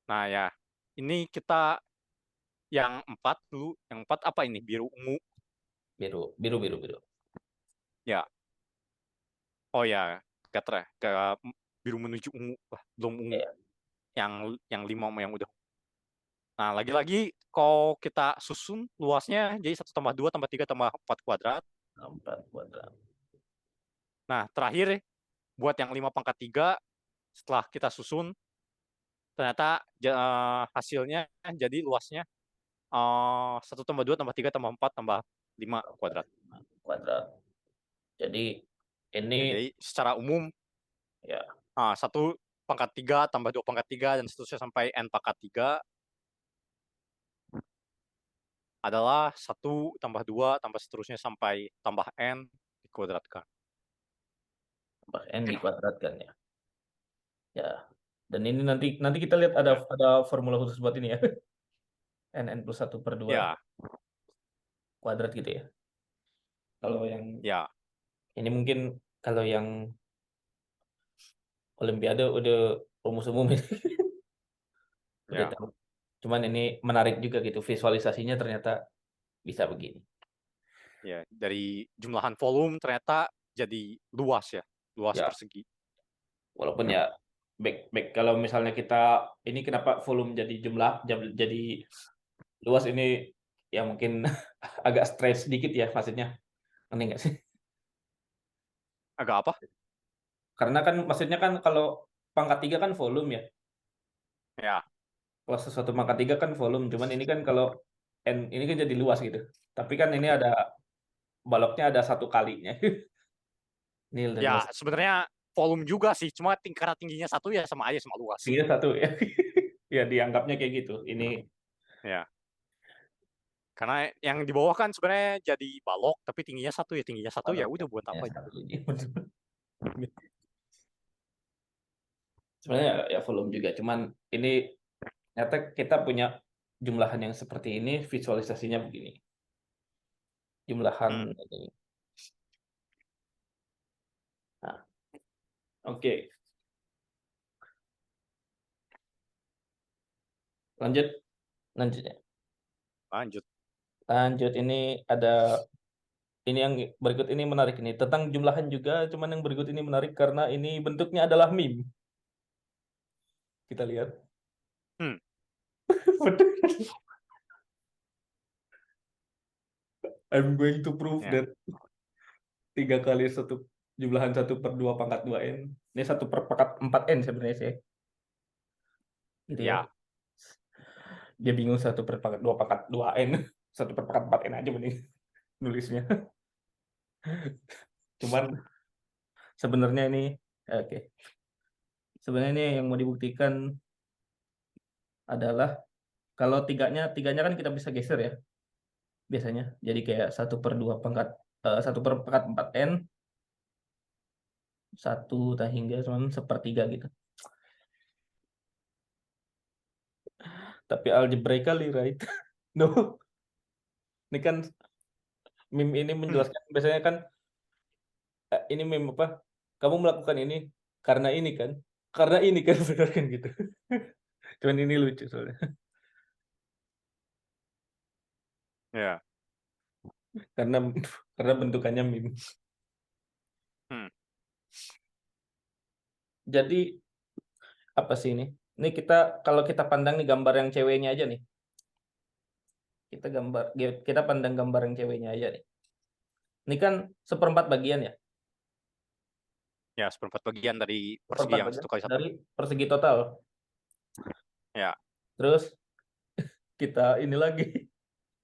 nah ya, ini kita yang 4 dulu. Yang 4 apa ini? Biru ungu. Biru, biru, biru, biru. Ya, oh ya, ke biru menuju ungu. Wah, belum ungu. Ya, Yang 5 sama yang udah. Nah, lagi-lagi kalau kita susun luasnya jadi 1 tambah 2 tambah 3 tambah 4 kuadrat. 4 kuadrat. Nah, terakhir buat yang 5 pangkat 3, setelah kita susun, ternyata hasilnya jadi luasnya 1 tambah 2 tambah 3 tambah 4 tambah 5 kuadrat. Kuadrat. Jadi Ya, ini jadi secara umum ya 1 pangkat 3 tambah 2 pangkat 3 dan seterusnya sampai n pangkat 3 adalah 1 tambah 2 tambah seterusnya sampai tambah n dikuadratkan. tambah n dikuadratkan ya. Ya. Dan ini nanti kita lihat Ya, ada formula khusus buat ini ya. N plus 1/2 ya, kuadrat gitu ya. Kalau yang ya, ini mungkin kalau yang Olimpiade udah rumus umum ini. Udah ya, tahu. Cuman ini menarik juga gitu visualisasinya ternyata bisa begini. ya. Dari jumlahan volume ternyata jadi luas ya, luas Ya, persegi. walaupun ya back kalau misalnya kita ini kenapa volume jadi jadi luas ini ya mungkin agak stres sedikit ya maksudnya. Ngerti nggak sih? Agak apa? Karena kan maksudnya kan kalau pangkat 3 kan volume ya. Ya, Kalau sesuatu pangkat 3 kan volume. Cuman ini kan kalau N ini kan jadi luas gitu. Tapi kan ini ada baloknya ada 1 kalinya. Nil dan luas. ya sebenarnya volume juga sih, cuma karena tingginya 1 ya sama aja sama luas. Tingginya 1 ya. Ya dianggapnya kayak gitu. Ini Ya, karena yang di bawah kan sebenarnya jadi balok, tapi tingginya 1 ya, tingginya 1 ya baloknya udah buat ya apa? 1 ini. Sebenarnya ya volume juga. Cuman ini ternyata kita punya jumlahan yang seperti ini, visualisasinya begini. Jumlahan Hmm. ini. Nah, oke. Lanjut, lanjut ya. Lanjut. Lanjut ini ada ini yang berikut ini menarik ini tentang jumlahan juga, cuman yang berikut ini menarik karena ini bentuknya adalah meme. Kita lihat. Hmm. I'm going to prove Ya, that 3 kali jumlahan 1/2 pangkat 2 n. Ini 1/4 n sebenarnya sih. Gitu ya. ya, Dia bingung 1/2 pangkat 2 n. 1/4 n aja mending nulisnya. Cuman sebenarnya ini oke. Sebenarnya ini yang mau dibuktikan adalah kalau tiganya kan kita bisa geser ya biasanya. Jadi kayak 1/4 n 1 hingga cuman 1/3 gitu. Tapi algebraically right? No. Ini kan meme ini hmm. menjelaskan biasanya kan ini meme apa? Kamu melakukan ini karena ini kan? Karena ini kan benar kan gitu. Cuman ini lucu soalnya. Ya, Karena karena bentukannya meme. hmm. Jadi apa sih ini? Ini kita kalau kita pandang nih gambar yang ceweknya aja nih. Kita pandang gambar yang ceweknya aja nih. Ini kan 1/4 bagian ya. Ya, 1/4 bagian dari persegi 1/4 yang bagian 1 kali 1. dari persegi total. Ya, Terus kita ini lagi.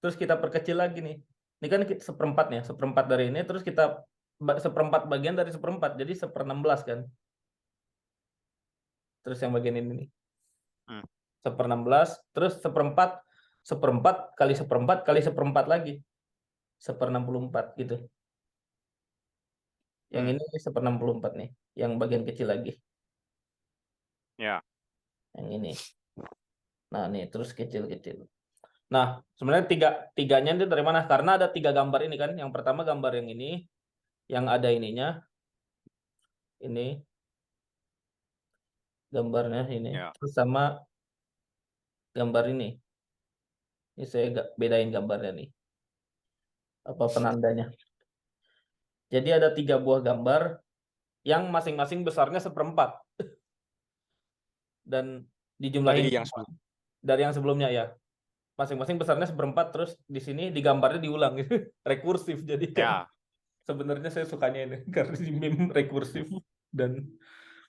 Terus kita perkecil lagi nih. Ini kan seperempatnya, seperempat dari ini, terus kita seperempat bagian dari seperempat, jadi 1/16 kan. Terus yang bagian ini nih. 1/16, terus seperempat, seperempat kali seperempat kali seperempat lagi. 1/64 gitu. Yang ini 1/64 nih, yang bagian kecil lagi. Ya. Yang ini. Nah, nih terus kecil-kecil. Nah, sebenarnya tiganya itu dari mana? Karena ada 3 gambar ini kan. Yang pertama gambar yang ini, yang ada ininya. Ini gambarnya ini. Ya. Terus sama gambar ini. Ini saya bedain gambarnya nih. Apa penandanya. Jadi ada 3 buah gambar yang masing-masing besarnya seperempat. Dan dijumlahin Dari yang sebelum. dari yang sebelumnya ya. Masing-masing besarnya seperempat, terus di sini di gambarnya diulang gitu. Rekursif jadi kan. Ya. Sebenarnya saya sukanya ini karena di meme rekursif dan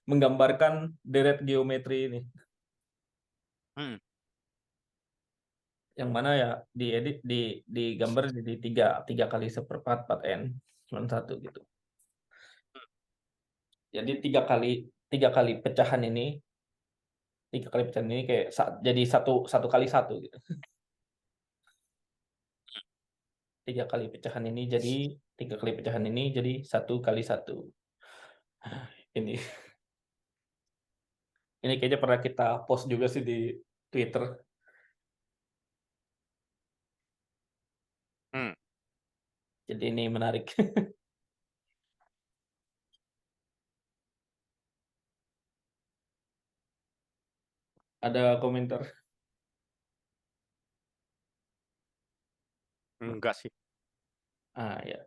menggambarkan deret geometri ini. Yang mana ya diedit di gambar jadi 3 kali 1/4 4n 1 gitu. Jadi 3 kali pecahan ini kayak jadi satu kali 1 gitu. 3 kali pecahan ini jadi 3 kali pecahan ini jadi 1 kali 1. Ini kayaknya pernah kita post juga sih di Twitter. Jadi ini menarik. Ada komentar? Enggak sih. Ya.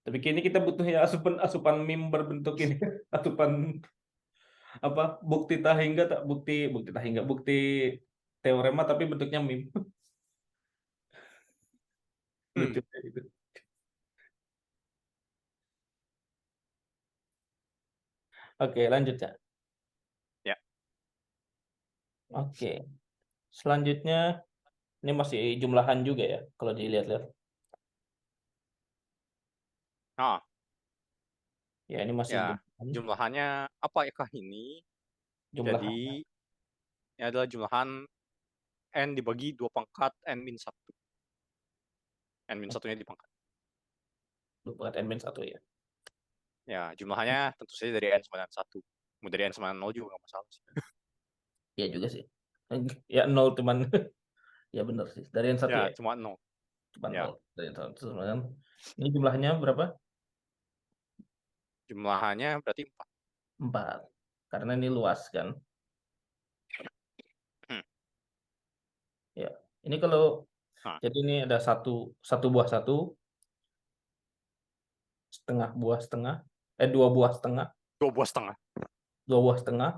Tapi kini kita butuh ya asupan meme berbentuk ini. Asupan apa? Bukti tahingga tak bukti teorema tapi bentuknya meme. Lucu kayak gitu. Oke, lanjut ya. Ya. Oke. Selanjutnya ini masih jumlahan juga ya kalau dilihat-lihat. Ya, ini masih Ya, jumlahannya apa ya kah ini? jumlahan. Jadi ini adalah jumlahan n dibagi 2 pangkat n-1. N-1-nya dipangkat. 2 pangkat n-1 ya. Ya, jumlahannya tentu saja dari n sama dengan 1. Mau dari n sama 0 juga nggak masalah sih. Iya juga sih. Ya 0 cuman ya benar sih. Dari n1 Ya, ya. cuma 0. Cuma Ya. 0 dari n1 kan. Ini jumlahnya berapa? Jumlahannya berarti 4. 4. Karena ini luas kan. Ya. Ini kalau jadi ini ada satu buah 1, setengah buah setengah, 2 buah setengah, 2 buah setengah. 2 buah setengah,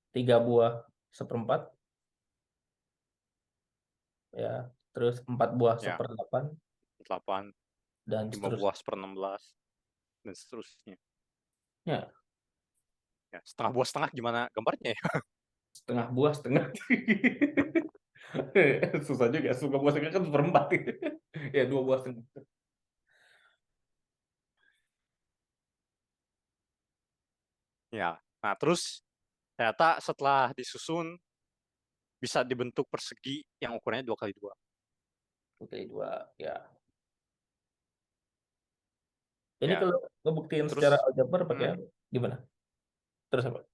3 buah seperempat, ya, terus 4 buah Ya. 1/8, 8, dan 5 buah 1/16, dan seterusnya. Ya. Ya, setengah buah setengah gimana gambarnya ya? Setengah buah setengah. Susah juga, setengah buah setengah kan seperempat. Ya, 2 buah setengah. Ya, nah terus ternyata setelah disusun bisa dibentuk persegi yang ukurannya 2x2. 2x2, ya. Ini Ya. kalau ngebuktiin Terus secara aljabar pakai gimana? Terus apa?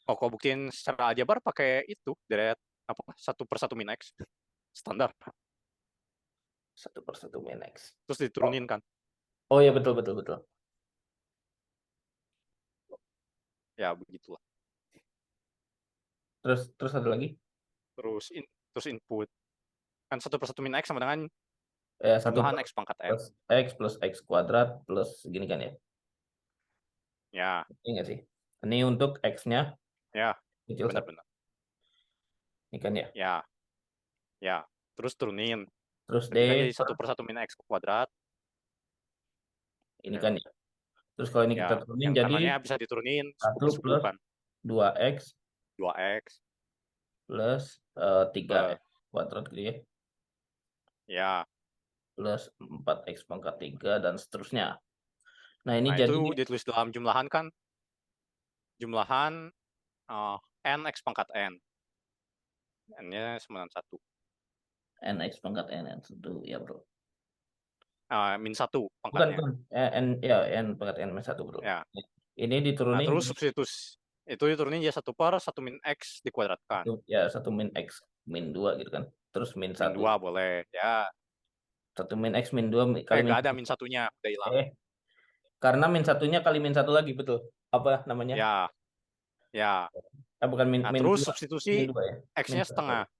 kalau buktiin secara aljabar pakai itu deret apa 1/1 min x standar. 1/1 min x. Terus diturunin kan? Oh ya, betul. Ya begitulah. Terus ada lagi? Terus input kan 1/1 min x sama dengan 1 jumlahan x pangkat n. plus x kuadrat plus gini kan ya? Ya. Ini nggak sih? Ini untuk x-nya. Ya. Kecil Benar-benar. Ini kan ya? Ya. Terus turunin. Terus Nanti kan D. jadi 1/1 min x kuadrat. Ini kan ya? Terus kalau ini kita turunin yang jadi kanannya bisa diturunin 1 10/10 plus kan. 2x 2x plus 3 plus kuadrat gitu ya. Ya. plus 4x pangkat 3 dan seterusnya. Nah, ini Nah, jadi itu ditulis dalam jumlahan kan, jumlahan n x pangkat n. N-nya sama dengan 1. nx pangkat n 1 ya, Bro. Min 1 Bukan, pangkatnya. bukan. N ya, n pangkat n minus 1, Bro. Ya. Ini Nah, diturunin terus substitusi itu diturunin jadi 1 per 1 min x dikuadratkan. ya 1 min x min 2 gitu kan. Terus min Min 1. 2 boleh. Ya. 1 min x min 2 kali min Nggak ada 1. min satunya, udah hilang. Karena min satunya kali min 1 lagi, betul. Apa namanya? Ya. Ya. Bukan min Nah, min terus 2. Min substitusi 2 ya. Min x-nya 2, setengah. sorry.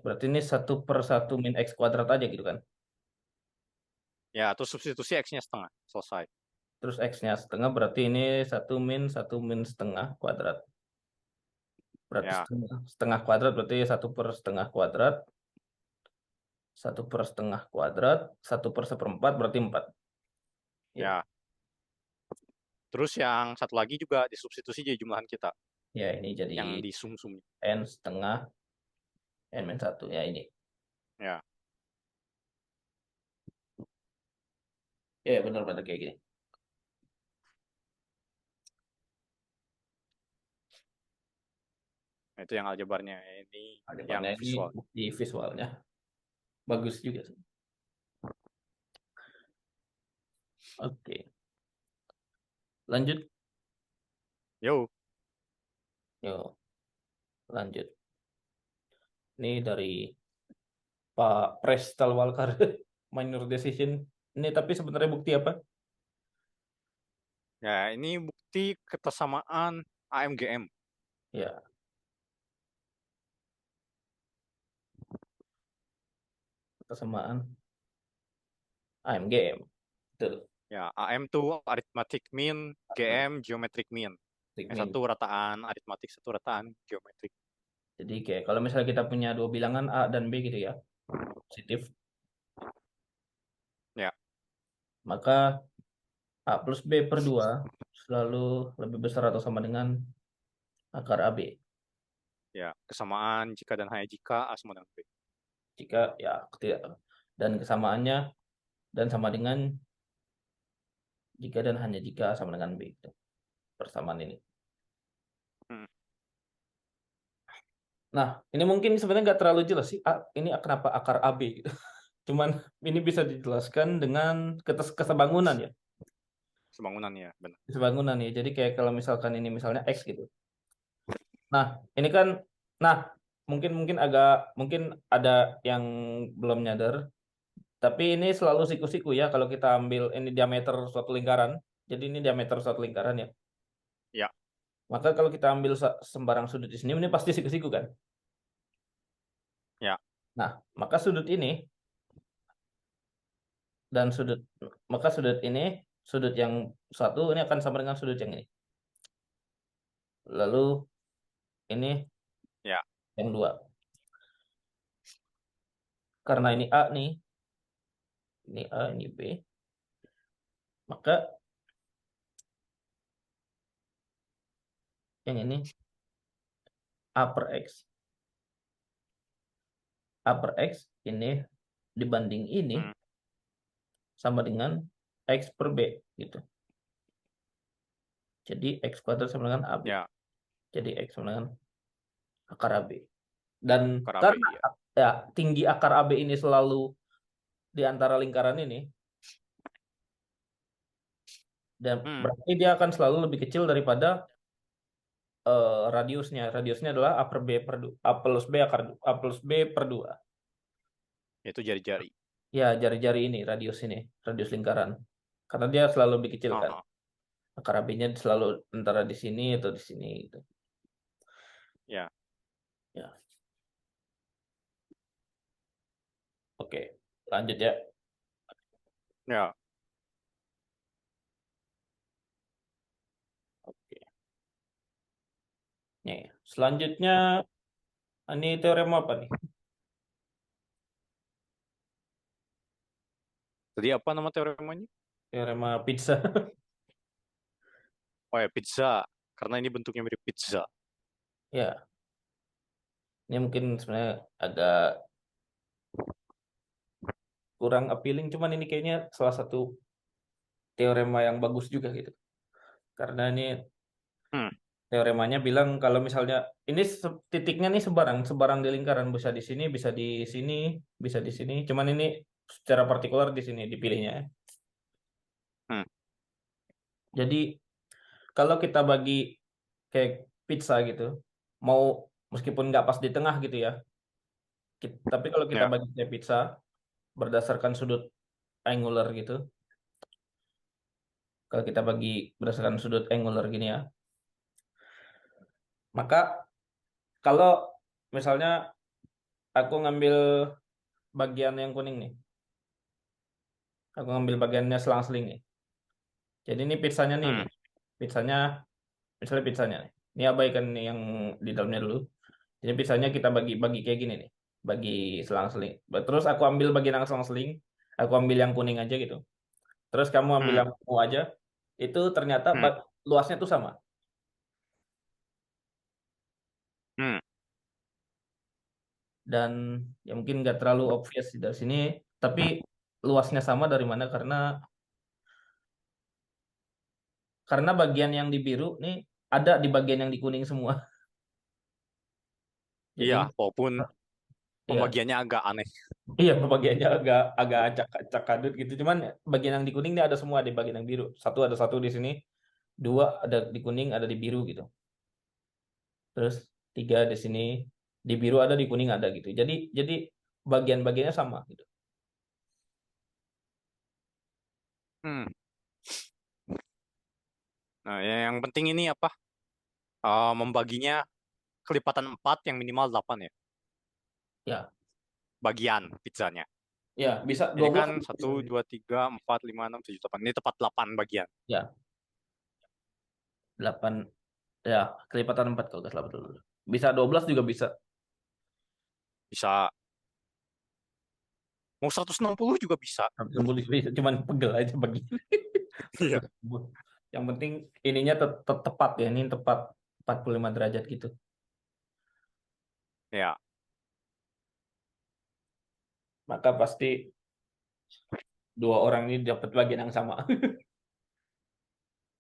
Berarti ini 1 per 1 min x kuadrat aja gitu kan. Ya, terus substitusi x-nya setengah. Selesai. Terus x-nya setengah, berarti ini 1 min setengah kuadrat. Berarti Ya. setengah kuadrat, berarti 1 per setengah kuadrat. 1 per setengah kuadrat. 1 per seperempat, berarti 4. Ya, Ya. Terus yang satu lagi juga disubstitusi jadi jumlahan kita. ya ini jadi Yang di sum-sum. n setengah n min 1. Ya, ini. Ya. Ya, benar-benar kayak gini. Nah, itu yang aljabarnya. Ini yang Depannya ini visual. bukti visualnya. Bagus juga. Oke. Lanjut. Yo. Yuk, lanjut. Ini dari Pak Pres Talwalkar. Minor decision. Ini tapi sebenarnya bukti apa? Ya, ini bukti ketersamaan AMGM. Ya, kesamaan AMGM. Betul. Ya, AM tuh arithmetic mean, GM geometric mean. Yang Sigmin. satu rataan aritmatik, satu rataan geometrik. Jadi kayak kalau misalnya kita punya dua bilangan A dan B gitu ya, positif, Ya, maka A plus B per 2 selalu lebih besar atau sama dengan akar AB. ya, kesamaan jika dan hanya jika A sama dengan B. Jika ya tidak, dan kesamaannya dan sama dengan jika dan hanya jika sama dengan B. Gitu. Persamaan ini. Hmm. Nah, ini mungkin sebenarnya nggak terlalu jelas sih. Ini kenapa akar AB gitu. Cuman ini bisa dijelaskan dengan kesebangunan ya. Sebangunan ya, benar. Kesebangunan ya. Jadi kayak kalau misalkan ini misalnya X gitu. Nah, ini kan, nah mungkin ada yang belum nyadar. Tapi ini selalu siku-siku ya kalau kita ambil ini diameter suatu lingkaran. Jadi ini diameter suatu lingkaran ya. Ya, Maka kalau kita ambil sembarang sudut di sini pasti siku-siku kan. ya, Nah, maka sudut ini dan sudut yang satu ini akan sama dengan sudut yang ini. Lalu ini ya, yang dua. Karena ini A nih, ini A, ini B, maka yang ini A per X. A per X ini dibanding ini hmm, sama dengan X per B gitu. Jadi X kuadrat sama dengan AB. ya, Jadi X sama dengan akar AB. Dan akar AB, karena ya. ya tinggi akar AB ini selalu di antara lingkaran ini, dan Hmm, berarti dia akan selalu lebih kecil daripada radiusnya. Radiusnya adalah A per B per A plus B A plus B per 2. itu jari-jari. Ya, jari-jari ini, radius lingkaran. Karena dia selalu lebih kecil kan. Oh, Akar AB-nya selalu antara di sini atau di sini gitu. ya, Ya. Oke, lanjut ya. ya. Oke. Nih, selanjutnya ini teorema apa nih? Tadi apa nama teoremanya? Teorema pizza. Oh ya, pizza. Karena ini bentuknya mirip pizza. Ya, ini mungkin sebenarnya agak kurang appealing. Cuman ini kayaknya salah satu teorema yang bagus juga gitu. Karena ini Hmm, teoremanya bilang kalau misalnya ini titiknya nih sebarang di lingkaran, bisa di sini, bisa di sini, bisa di sini. Cuman ini secara partikular di sini dipilihnya. hmm, Jadi kalau kita bagi kayak pizza gitu, mau meskipun nggak pas di tengah gitu ya, tapi kalau kita ya, bagi kayak pizza berdasarkan sudut angular gitu, kalau kita bagi berdasarkan sudut angular gini ya, maka kalau misalnya aku ngambil bagian yang kuning nih, aku ngambil bagiannya selang-seling nih. Jadi ini pizzanya nih, hmm, pizzanya, misalnya pizzanya nih. Ini abaikan nih yang di dalamnya dulu. Jadi pizzanya kita bagi-bagi kayak gini nih, bagi selang-seling. Terus aku ambil bagian yang selang-seling, aku ambil yang kuning aja gitu. Terus kamu ambil hmm, yang ungu aja, itu ternyata hmm, luasnya tuh sama. hmm. Dan ya mungkin nggak terlalu obvious dari sini, tapi luasnya sama dari mana? Karena bagian yang di biru nih ada di bagian yang di kuning semua. Jadi Iya, ini, walaupun iya, pembagiannya agak aneh. iya pembagiannya agak agak acak-acak kadut gitu. Cuman bagian yang di kuning ini ada semua di bagian yang biru. Satu ada satu di sini, dua ada di kuning, ada di biru gitu. Terus tiga di sini, di biru ada, di kuning ada gitu. Jadi bagian-bagiannya sama gitu. Hmm. Nah, yang penting ini apa? Membaginya kelipatan 4 yang minimal 8 ya. Ya, Bagian pizzanya. ya bisa Ini 12 kan juga satu, bisa. 2, 3, 4, 5, 6, 7, 8. Ini tepat 8 bagian. Ya, 8 ya kelipatan 4 kalau nggak salah betul. Bisa 12 juga bisa. Bisa mau 160 juga bisa. 60 bisa, cuman pegel aja bagi. Iya. Yang penting ininya tepat ya, ini tepat 45 derajat gitu. Ya. Maka pasti dua orang ini dapat bagian yang sama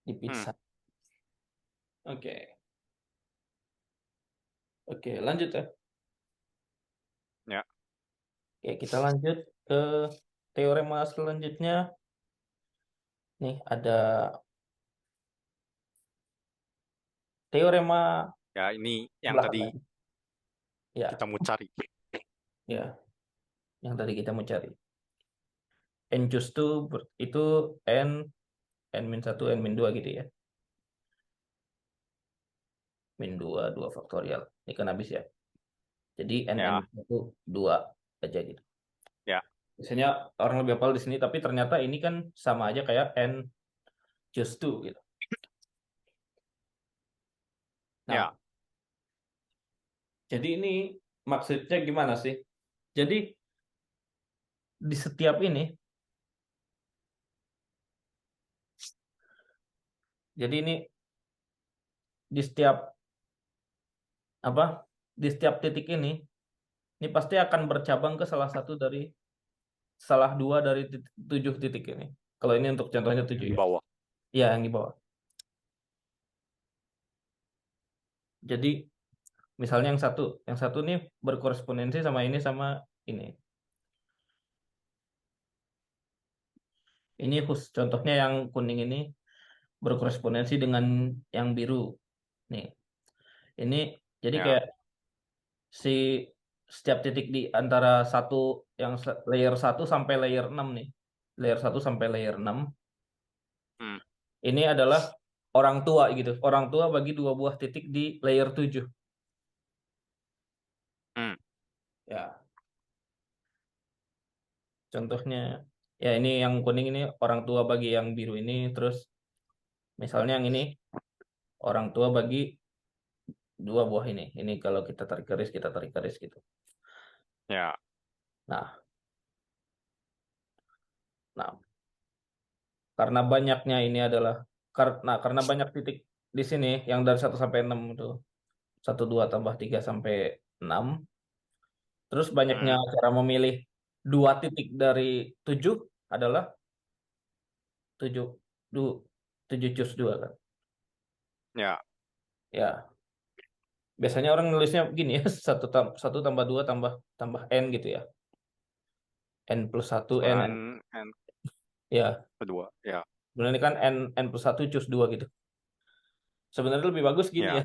di Hmm. pizza. Oke. Oke, lanjut ya. Ya. Oke, kita lanjut ke teorema selanjutnya. Nih, ada teorema Ya, ini yang tadi belakangan. Ya, kita mau cari. ya, yang tadi kita mau cari. N choose to itu N, N-1, N-2 gitu ya. Min 2, 2 faktorial. Ini kan habis ya. Jadi N Ya. itu 2 aja gitu. Ya. Biasanya orang lebih hafal di sini, tapi ternyata ini kan sama aja kayak N choose to gitu. Nah, Ya. jadi ini maksudnya gimana sih? Jadi di setiap ini, jadi ini di setiap apa? Di setiap titik ini pasti akan bercabang ke salah dua dari 7 titik ini. Kalau ini untuk contohnya 7 Di ya. bawah. Iya, yang di bawah. Jadi misalnya yang satu nih berkorespondensi sama ini. Ini contohnya yang kuning ini berkorespondensi dengan yang biru. Nih, ini jadi Ya. kayak si setiap titik di antara layer 1 sampai layer 6 nih. Layer 1 sampai layer 6 Hmm. ini adalah orang tua gitu. Orang tua bagi dua buah titik di layer 7. Hmm. Ya, contohnya ya ini yang kuning ini orang tua bagi yang biru ini, terus misalnya yang ini orang tua bagi dua buah ini. Ini kalau kita tarik garis gitu. Ya. Nah, nah karena banyaknya ini adalah karena banyak titik di sini yang dari 1 sampai 6 itu. 1 2 tambah 3 sampai 6. Terus banyaknya cara memilih 2 titik dari 7 adalah 7 7 choose 2 kan. Ya. Ya, biasanya orang nulisnya begini ya, satu tambah 2 tambah tambah n gitu ya. N+1 n. Sebenarnya N Ya, kedua. Ya. sebenarnya ini kan n+1 choose 2 gitu. Sebenarnya lebih bagus gini ya,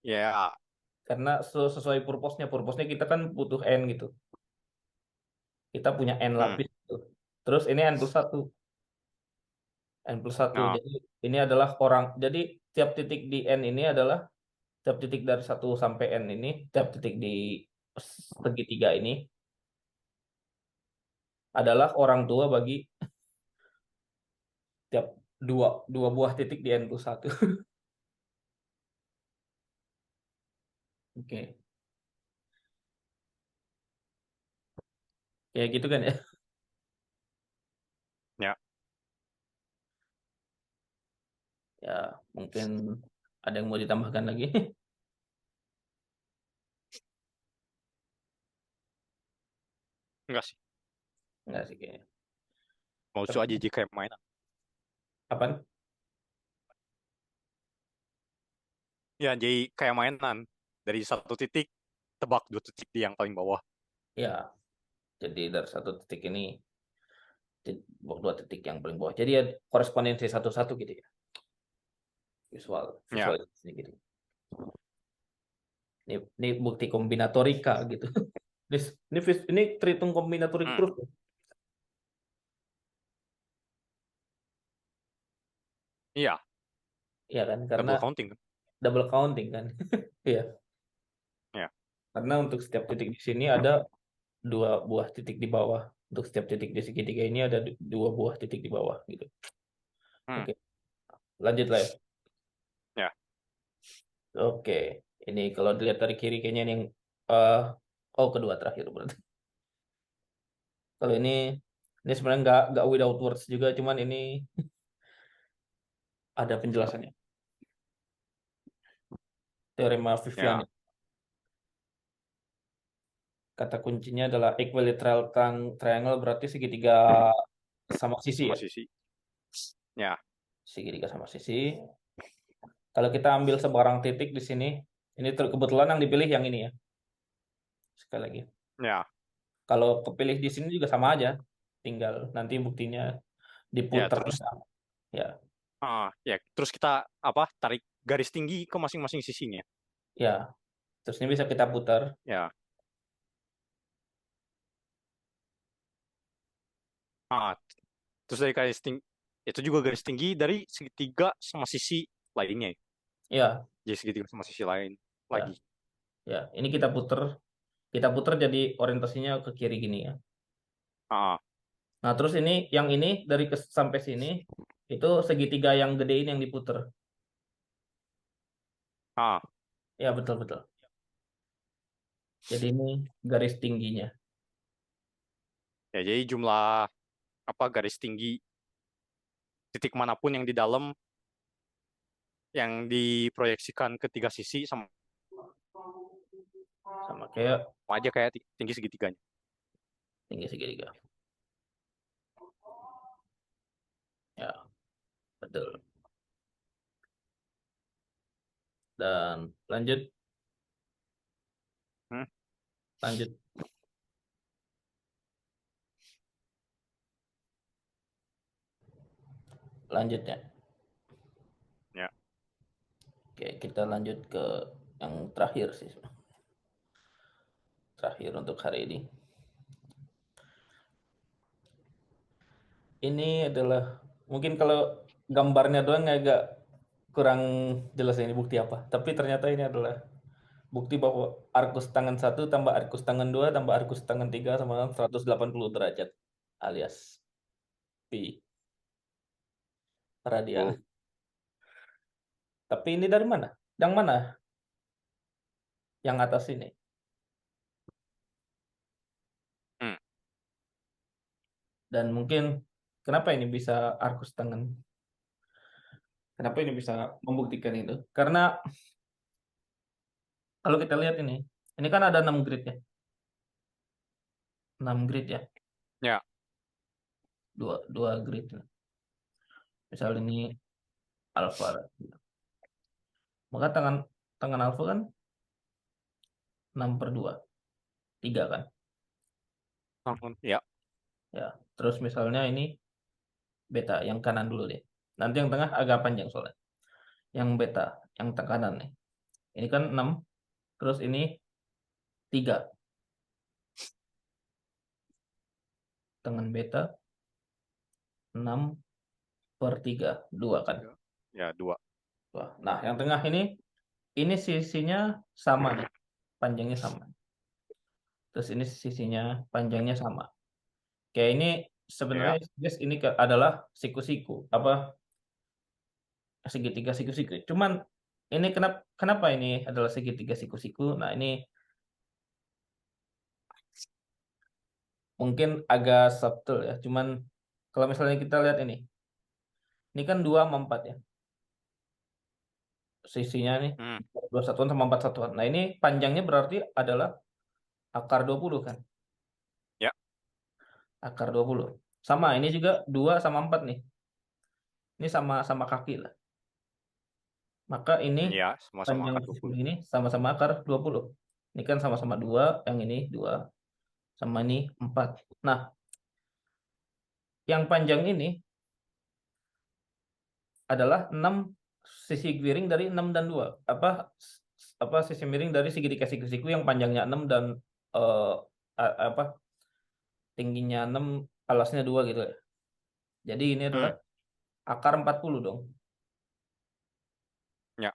Ya. Ya. karena sesuai purpose-nya. Purpose-nya kita kan butuh n gitu. Kita punya n Hmm. lapis gitu. Terus ini n+1. N+1. Nah. Jadi ini adalah orang. Jadi tiap titik di n ini adalah tiap titik dari 1 sampai n ini, tiap titik di segitiga ini adalah orang tua bagi tiap dua dua buah titik di n+1. Oke, kayak gitu kan ya. Ya. Ya, mungkin ada yang mau ditambahkan lagi. Enggak sih. Enggak sih kayaknya. Mau Tapi aja kayak mainan. apa? Ya, jadi kayak mainan. Dari satu titik, tebak 2 titik di yang paling bawah. Ya, jadi dari 1 titik ini 2 titik yang paling bawah. Jadi ya korespondensi satu-satu gitu ya. Ya. Visualisasi gitu. Ini bukti kombinatorika gitu. Ini terhitung kombinatorik Hmm. terus. Iya. Iya kan? Karena Double counting kan. double counting kan. Iya. Ya. Karena untuk setiap titik di sini ada 2 buah titik di bawah. Untuk setiap titik di segitiga ini ada 2 buah titik di bawah gitu. Hmm. Oke, lanjut lah ya. Ya. Oke, ini kalau dilihat dari kiri kayaknya ini yang eh oh kedua terakhir berarti. Kalau ini sebenarnya nggak without words juga, cuman ini ada penjelasannya. Teorema Viviani. Ya. Kata kuncinya adalah equilateral triangle berarti segitiga sama sisi Sama ya. sisi. Ya. Segitiga sama sisi. Kalau kita ambil sebarang titik di sini, ini kebetulan yang dipilih yang ini ya. Sekali lagi. Ya. Kalau kepilih di sini juga sama aja. Tinggal nanti buktinya Ya. diputar. Terus Ya, ya, terus kita tarik garis tinggi ke masing-masing sisinya. ya. Terus ini bisa kita putar. Ya. Ah, terus dari garis tinggi itu juga garis tinggi dari segitiga sama sisi lainnya. Ya, Jadi segitiga sama sisi lain ya, lagi. ya. Ini kita putar. Kita putar jadi orientasinya ke kiri gini ya. Ah, Nah, terus ini yang ini dari sampai sini itu segitiga yang gede ini yang diputar. ah, Ya, betul betul. Jadi ini garis tingginya. ya, jadi jumlah garis tinggi titik manapun yang di dalam yang diproyeksikan ke tiga sisi sama Sama kayak aja kayak tinggi segitiganya. tinggi segitiga. Ya, betul. Dan lanjut, Hmm? lanjut, lanjutnya. Ya. Oke, kita lanjut ke yang terakhir sih. Terakhir untuk hari ini. Ini adalah mungkin kalau gambarnya doang agak kurang jelas ini bukti apa. Tapi ternyata ini adalah bukti bahwa arkus tangan 1 tambah arkus tangan 2 tambah arkus tangan 3 sama dengan 180 derajat alias pi radian. Wow. Tapi ini dari mana? Yang mana? Yang atas ini. Hmm. Dan mungkin kenapa ini bisa arkus tangan? Kenapa ini bisa membuktikan itu? Karena Kalau kita lihat ini kan ada 6 grid ya. 6 grid ya. Ya. Dua grid. Misal ini alpha. Maka tangan tangan alpha kan 6/2. 3 kan. Ya. Ya. Terus misalnya ini beta yang kanan dulu deh. Nanti yang tengah agak panjang soalnya. Yang beta, yang kanan nih. Ini kan 6, terus ini 3. Tangan beta 6/3. 2 kan. Ya, 2. Nah, yang tengah ini sisinya sama nih. Panjangnya sama. Terus ini sisinya panjangnya sama. Kayak ini sebenarnya Ya. guys ini adalah siku-siku apa segitiga siku-siku. Cuman ini kenapa ini adalah segitiga siku-siku? Nah, ini mungkin agak subtle ya. Cuman kalau misalnya kita lihat ini kan 2 sama 4 ya. Sisinya nih 2 satuan sama 4 satuan. Nah, ini panjangnya berarti adalah akar 20 kan? Ya. Akar 20. Sama, ini juga 2 sama 4 nih. Ini sama kaki lah. Maka ini Ya, sama-sama panjang akar sisi 20. ini sama-sama akar 20. Ini kan sama-sama 2, yang ini 2, sama ini 4. Nah, yang panjang ini adalah 6 sisi miring dari 6 dan 2. Apa sisi miring dari segitiga siku-siku yang panjangnya 6 dan eh, apa tingginya 6, alasnya 2 gitu ya. Jadi ini adalah akar 40 dong. Ya.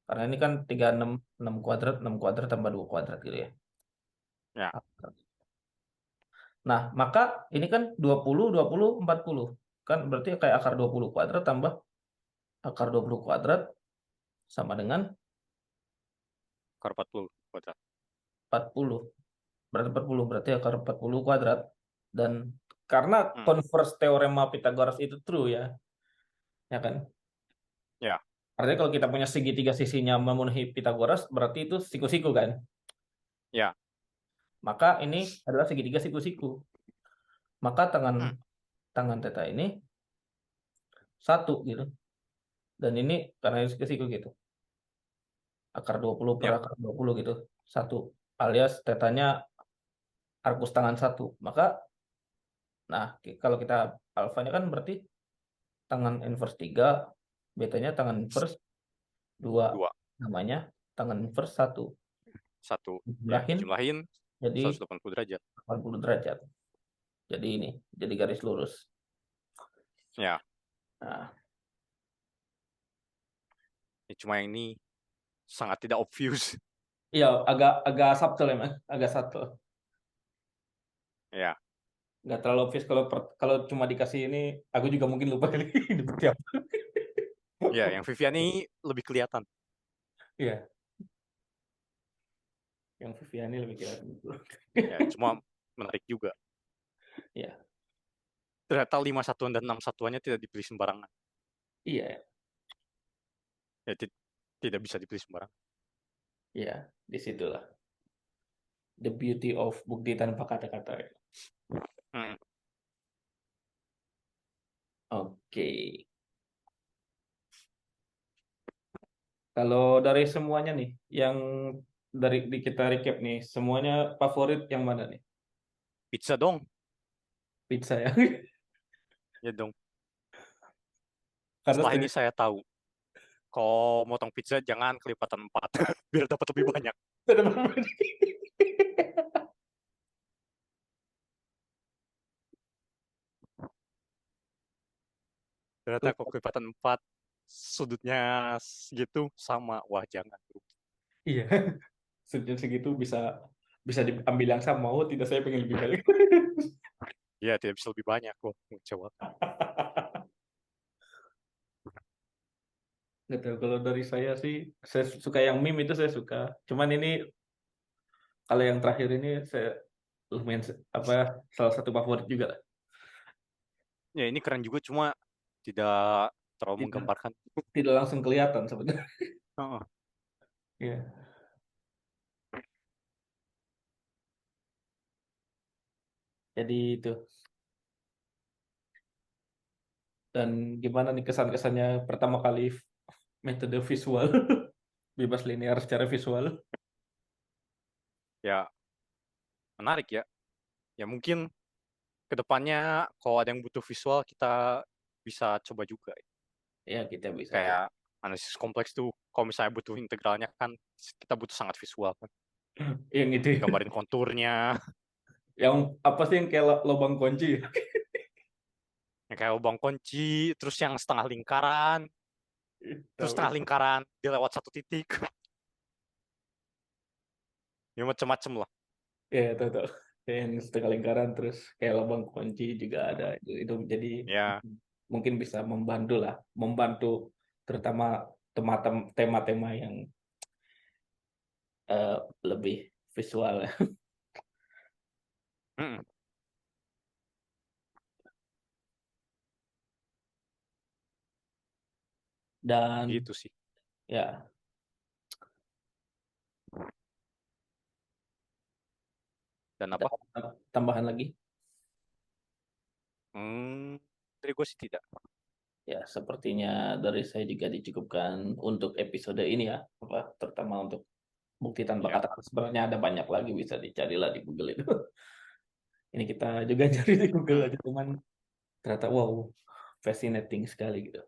Karena ini kan 36, 6 kuadrat, 6 kuadrat tambah 2 kuadrat gitu ya. Ya. Nah, maka ini kan 20, 20, 40. Kan berarti kayak akar 20 kuadrat tambah akar 20 kuadrat sama dengan Akar 40 kuadrat. 40. Berarti 40, berarti akar 40 kuadrat. Dan karena converse teorema Pythagoras itu true ya. Ya kan? Ya. Artinya kalau kita punya segitiga sisinya memenuhi Pythagoras, berarti itu siku-siku kan? Ya. Maka ini adalah segitiga siku-siku. Maka tangan theta ini 1 gitu. Dan ini karena ini siku-siku gitu. Akar 20 per Ya. akar 20 gitu. 1. Alias tetanya arkus tangan 1. Maka, nah kalau kita alfanya kan berarti tangan inverse 3, betanya tangan inverse 2. 2. Namanya tangan inverse 1. 1. Ya, Dijumlahin dijumlahin jadi 180 derajat. 80 derajat. Jadi ini, jadi garis lurus. Ya. Nah, Cuma yang ini sangat tidak obvious. iya agak subtle emang, agak subtle. Ya. Nggak terlalu obvious kalau cuma dikasih ini, aku juga mungkin lupa kali seperti apa. Ya, yang Vivian ini lebih kelihatan. Iya. Yang Viviani lebih kelihatan. Ya, cuma menarik juga. Iya. Ternyata 5 satuan dan 6 satuannya tidak dipilih sembarangan. Iya. Ya, tidak bisa dipilih sembarangan. Iya, disitulah the beauty of bukti tanpa kata-kata. Oke. Kalau dari semuanya nih, yang dari kita recap nih, semuanya favorit yang mana nih? Pizza dong. Pizza ya. Ya dong. Karena Setelah ini saya tahu, kalau motong pizza jangan kelipatan 4, biar dapat lebih banyak. Ternyata kalau kelipatan 4, sudutnya segitu sama. Wah, jangan. Iya. Sudut segitu bisa bisa diambil yang sama. Oh, tidak, saya pengen lebih banyak. Ya, tidak bisa lebih banyak kok. Coba. Nggak tahu, kalau dari saya sih, saya suka yang meme itu saya suka. Cuman ini kalau yang terakhir ini saya lumayan salah satu favorit juga lah. Ya, ini keren juga, cuma tidak terlalu Tidak, menggambarkan. tidak langsung kelihatan sebenarnya. Heeh. Iya. Jadi itu. Dan gimana nih kesan-kesannya pertama kali metode visual, bebas linear secara visual? Ya, menarik ya. Ya mungkin kedepannya kalau ada yang butuh visual kita bisa coba juga. Ya kita bisa coba. Kayak analisis kompleks tuh, kalau misalnya butuh integralnya kan kita butuh sangat visual kan. Yang itu ya. Digambarin konturnya, Yang apa sih yang kayak lubang kunci? yang kayak lubang kunci, terus yang terus Tahu setengah itu. lingkaran dia lewat satu titik. Ya macem-macem lah. Ya, tahu tahu. Yang setengah lingkaran terus kayak lubang kunci juga ada. Itu jadi Ya, mungkin bisa membantu lah, membantu terutama tema-tema yang eh, lebih visual ya. mm, Dan gitu sih. ya Dan ada apa? tambahan lagi. Hmm, dari gue sih tidak. Ya, sepertinya dari saya juga dicukupkan untuk episode ini ya, apa terutama untuk bukti tanpa Ya. kata. Sebenarnya ada banyak lagi bisa dicari lah di Google itu. Ini kita juga cari di Google Hmm, aja, cuman ternyata wow, fascinating sekali gitu.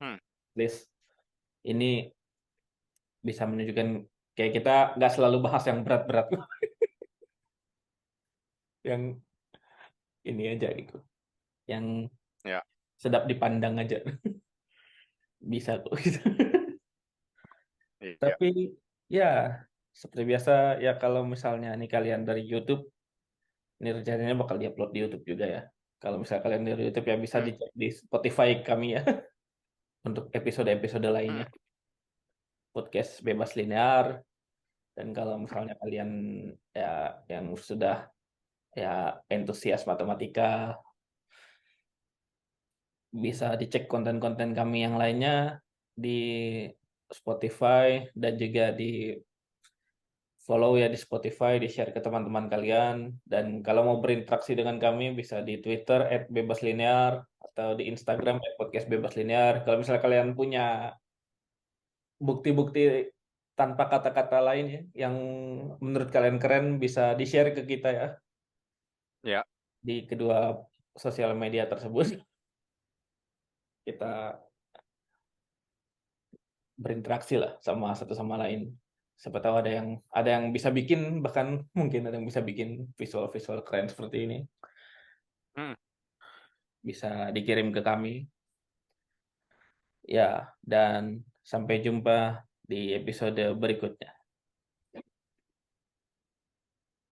hmm, This ini bisa menunjukkan kayak kita nggak selalu bahas yang berat-berat, yang ini aja gitu, yang ya, sedap dipandang aja bisa kok gitu. iya. Tapi ya seperti biasa ya kalau misalnya nih kalian dari YouTube, ini rencananya bakal diupload di YouTube juga ya. Kalau misalnya kalian dari YouTube ya bisa Hmm, dicek di Spotify kami ya untuk episode-episode hmm, lainnya. Podcast bebas linear. Dan kalau misalnya kalian ya yang sudah ya entusias matematika, bisa dicek konten-konten kami yang lainnya di Spotify dan juga di follow ya di Spotify, di-share ke teman-teman kalian. Dan kalau mau berinteraksi dengan kami bisa di Twitter @bebaslinear atau di Instagram @podcastbebaslinear. Kalau misalnya kalian punya bukti-bukti tanpa kata-kata lain ya, yang menurut kalian keren bisa di-share ke kita ya ya, di kedua sosial media tersebut. Kita berinteraksi lah sama satu sama lain. Siapa tahu ada yang bisa bikin, bahkan mungkin ada yang bisa bikin visual-visual keren seperti ini. hmm. Bisa dikirim ke kami. Ya, dan sampai jumpa di episode berikutnya.